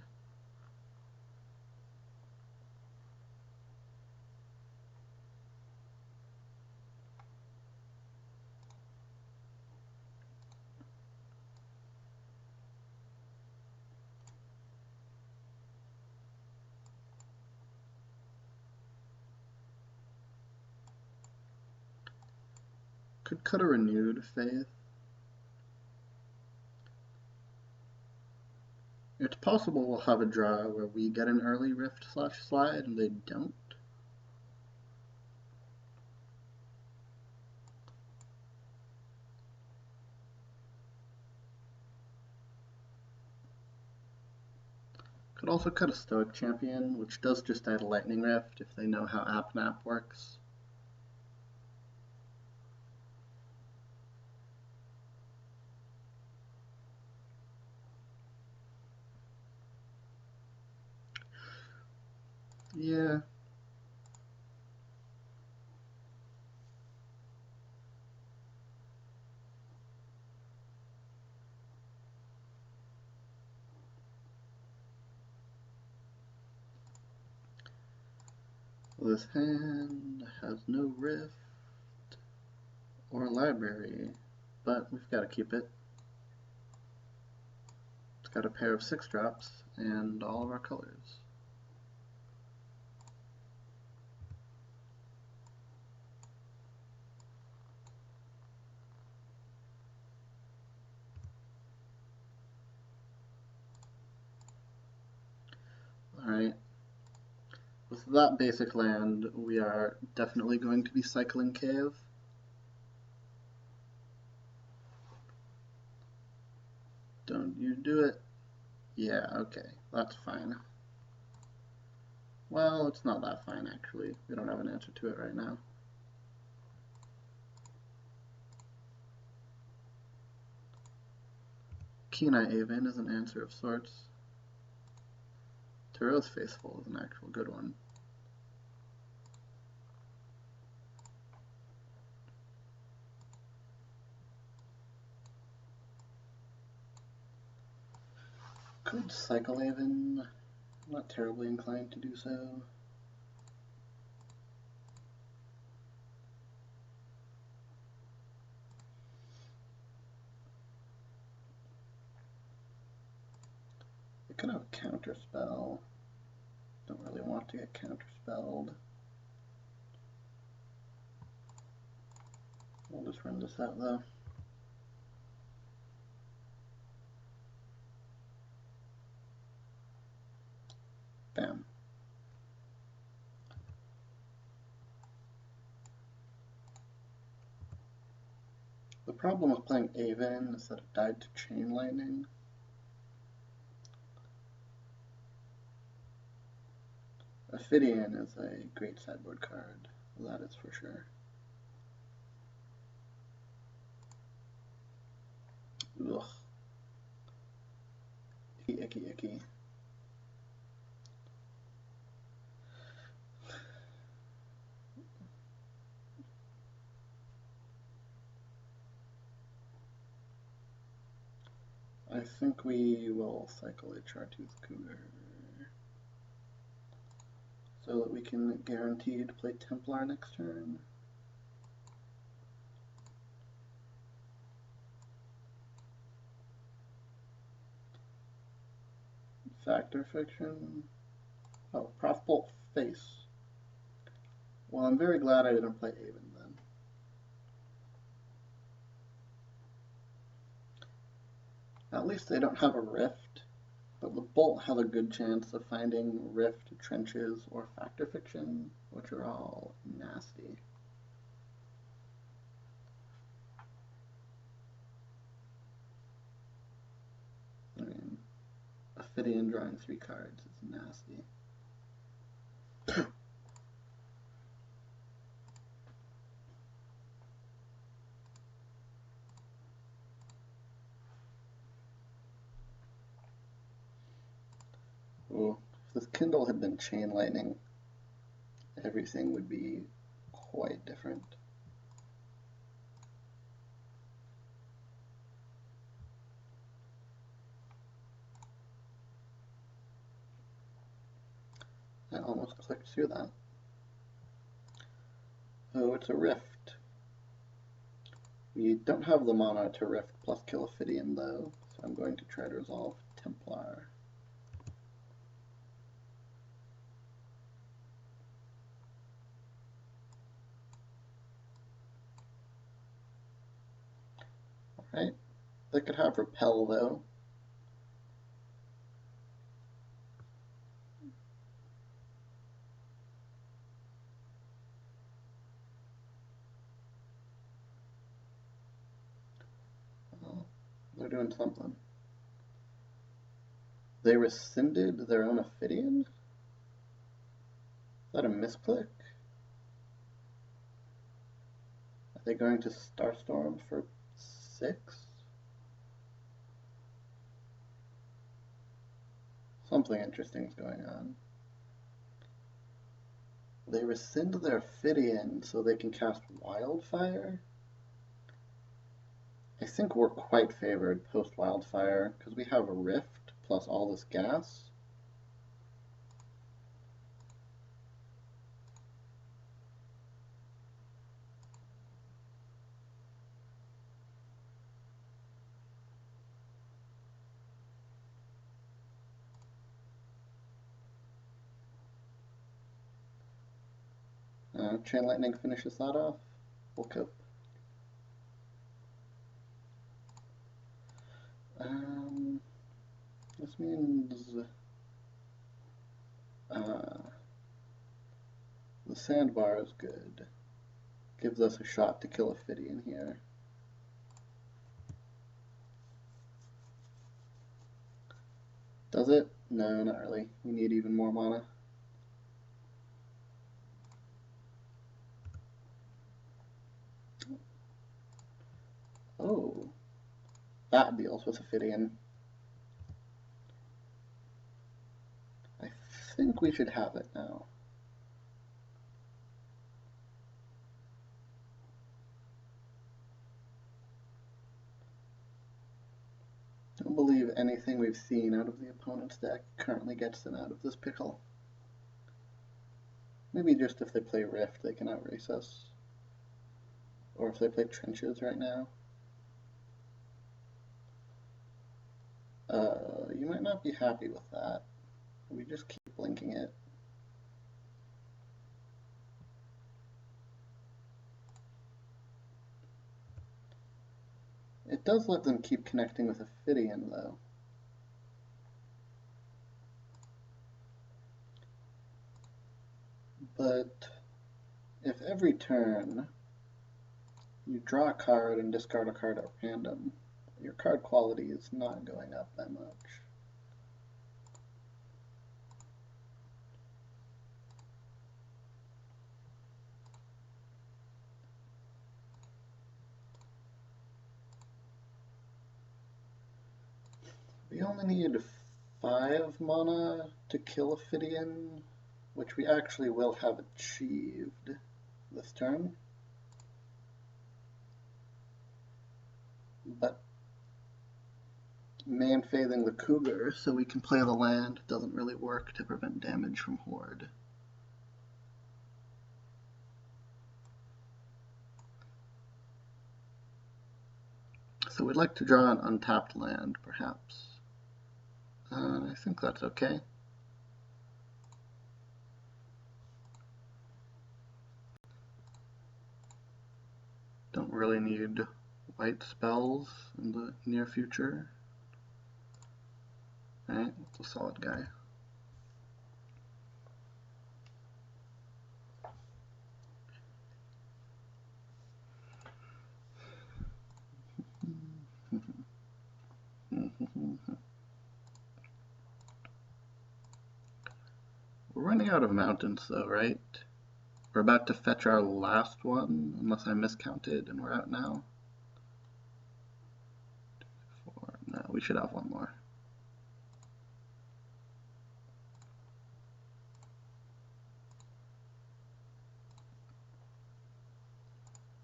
Could cut a renewed faith. It's possible we'll have a draw where we get an early rift/slide and they don't. Could also cut a Stoic Champion, which does just add a Lightning Rift if they know how AppNap works. Yeah. This hand has no rift or library, but we've got to keep it. It's got a pair of 6-drops and all of our colors. Alright. With that basic land, we are definitely going to be cycling Cave. Don't you do it. Yeah, okay, that's fine. Well, it's not that fine, actually. We don't have an answer to it right now. Keen-Eye Aven is an answer of sorts. Tarot's Faithful is an actual good one. Could cycle Aven. I'm not terribly inclined to do so. It could have a counterspell. Don't really want to get counterspelled. We'll just run this out though. Bam. The problem with playing Aven is that it died to Chain Lightning. Ophidian is a great sideboard card, that is for sure. Ugh. Icky, icky, icky. I think we will cycle a Chartooth Cougar so that we can guarantee to play Templar next turn. Factor Fiction. Oh, Prothbolt Face. Well, I'm very glad I didn't play Aven then. At least they don't have a Rift, but the Bolt has a good chance of finding Rift, Trenches, or Factor Fiction, which are all nasty. I mean, Ophidian drawing 3 cards is nasty. Well, if this Kindle had been Chain Lightning, everything would be quite different. I almost clicked through that. Oh, it's a Rift. We don't have the mana to Rift plus kill Ophidian though, so I'm going to try to resolve Templar. Alright, they could have Repel though. They're doing something. They rescinded their own Ophidian? Is that a misclick? Are they going to Starstorm for 6? Something interesting is going on. They rescind their Ophidian so they can cast Wildfire? I think we're quite favored post-Wildfire, because we have a Rift plus all this gas. Chain Lightning finishes that off. We'll cope. This means the Sandbar is good. Gives us a shot to kill Ophidian here. Does it? No, not really. We need even more mana. Oh, that deals with Ophidian. I think we should have it now. Don't believe anything we've seen out of the opponent's deck currently gets them out of this pickle. Maybe just if they play Rift, they can outrace us. Or if they play Trenches right now. You might not be happy with that. We just keep blinking it. It does let them keep connecting with Ophidian, though. But if every turn you draw a card and discard a card at random, your card quality is not going up that much. We only need 5 mana to kill Ophidian, which we actually will have achieved this turn. But man-faithing the Cougar so we can play the land doesn't really work to prevent damage from Horde. So we'd like to draw an untapped land, perhaps. I think that's okay. Don't really need white spells in the near future. Alright, it's a solid guy. We're running out of mountains though, right? We're about to fetch our last one, unless I miscounted and we're out now. 4, no, we should have one more.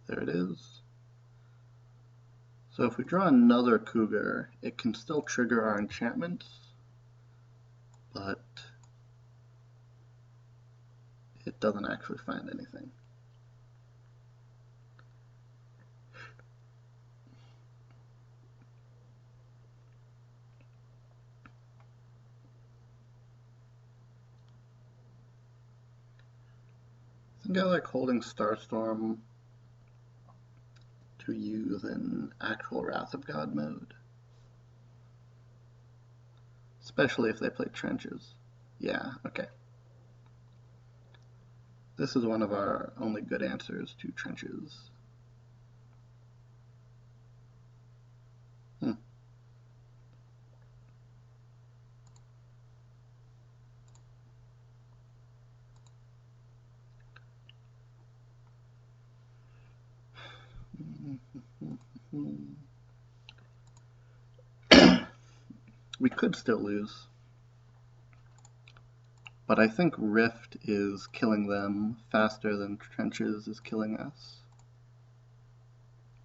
There it is. So if we draw another Cougar, it can still trigger our enchantments, but it doesn't actually find anything. I think I like holding Starstorm to use in actual Wrath of God mode. Especially if they play trenches. Yeah, okay. This is one of our only good answers to trenches. We could still lose. But I think Rift is killing them faster than Trenches is killing us,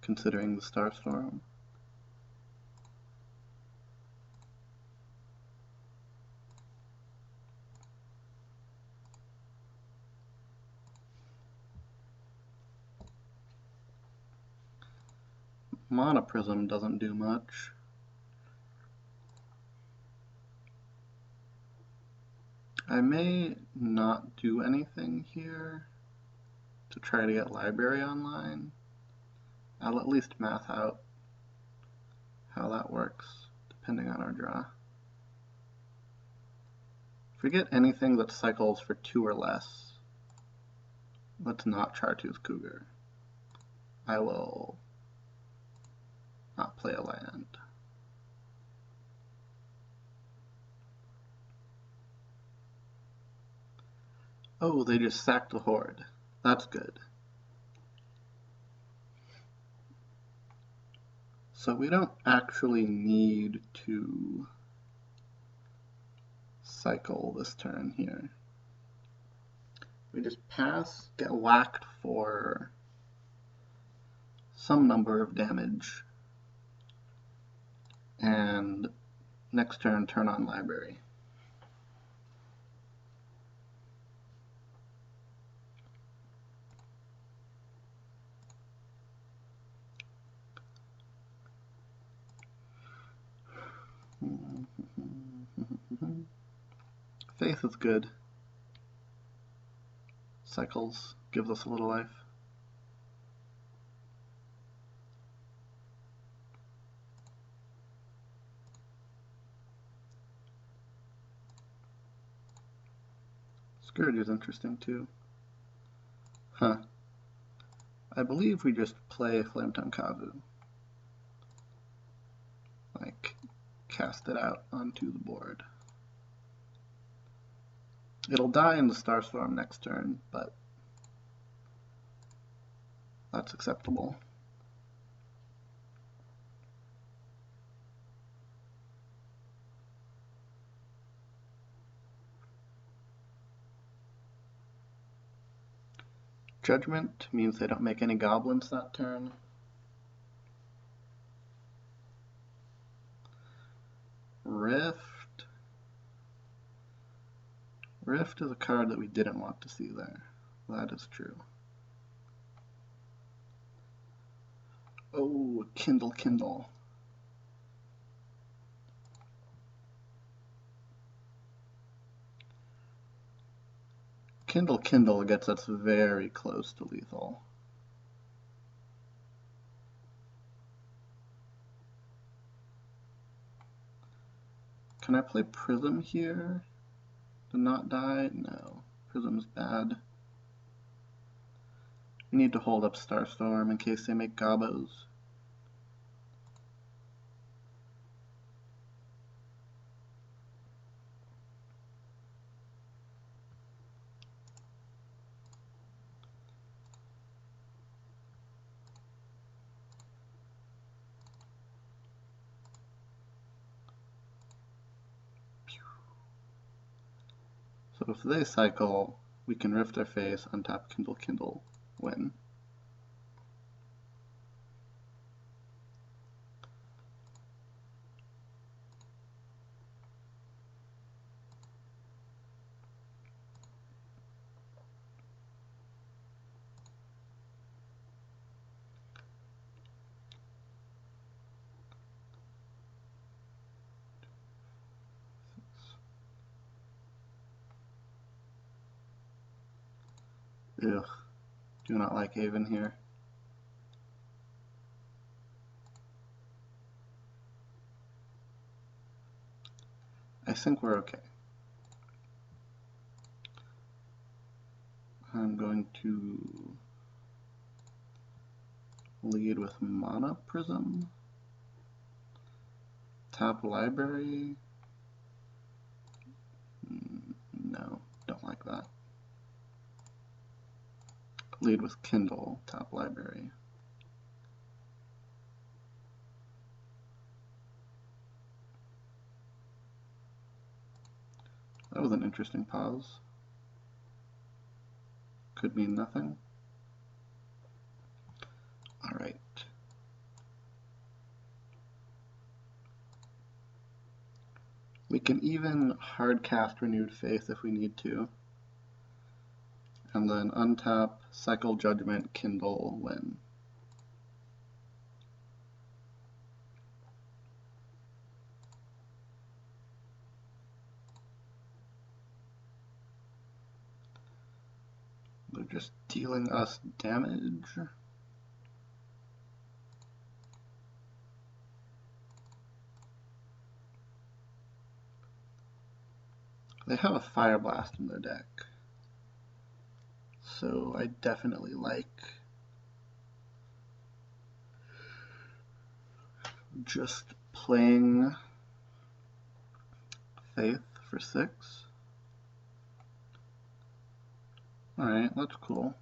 considering the Starstorm. Mana Prism doesn't do much. I may not do anything here to try to get Library online. I'll at least math out how that works, depending on our draw. If we get anything that cycles for 2 or less, let's not Chartreuse Cougar. I will not play a land. Oh, they just sacked the Horde. That's good. So we don't actually need to cycle this turn here. We just pass, get whacked for some number of damage, and next turn turn on Library. Faith is good. Cycles, gives us a little life. Scourge is interesting too. Huh. I believe we just play Flametongue Kavu. Like, cast it out onto the board. It'll die in the Starstorm next turn, but that's acceptable. Judgment means they don't make any goblins that turn. Rift. Rift is a card that we didn't want to see there. That is true. Oh, Kindle, Kindle. Kindle, Kindle gets us very close to lethal. Can I play Prism here to not die? No. Prism's bad. We need to hold up Starstorm in case they make gobos. So if they cycle, we can Rift their face, untap Kindle, Kindle, win. Ugh, do not like Haven here. I think we're okay. I'm going to lead with Mana Prism. Tap Library. No, don't like that. Lead with Kindle, tap Library. That was an interesting pause. Could mean nothing. Alright. We can even hard cast Renewed Faith if we need to. And then untap, cycle Judgment, Kindle, win. They're just dealing us damage. They have a Fire Blast in their deck. So I definitely like just playing Faith for 6. Alright, that's cool.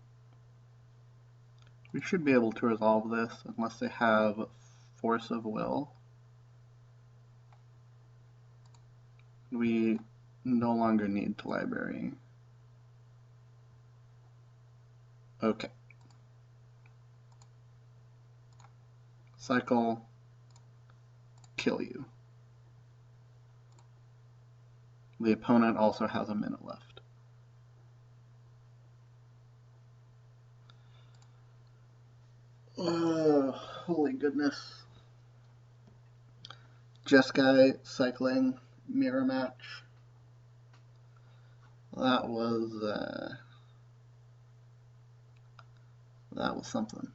We should be able to resolve this unless they have Force of Will. We no longer need to library. Okay. Cycle, kill you. The opponent also has a minute left. Oh, holy goodness. Jeskai Cycling mirror match. That was something.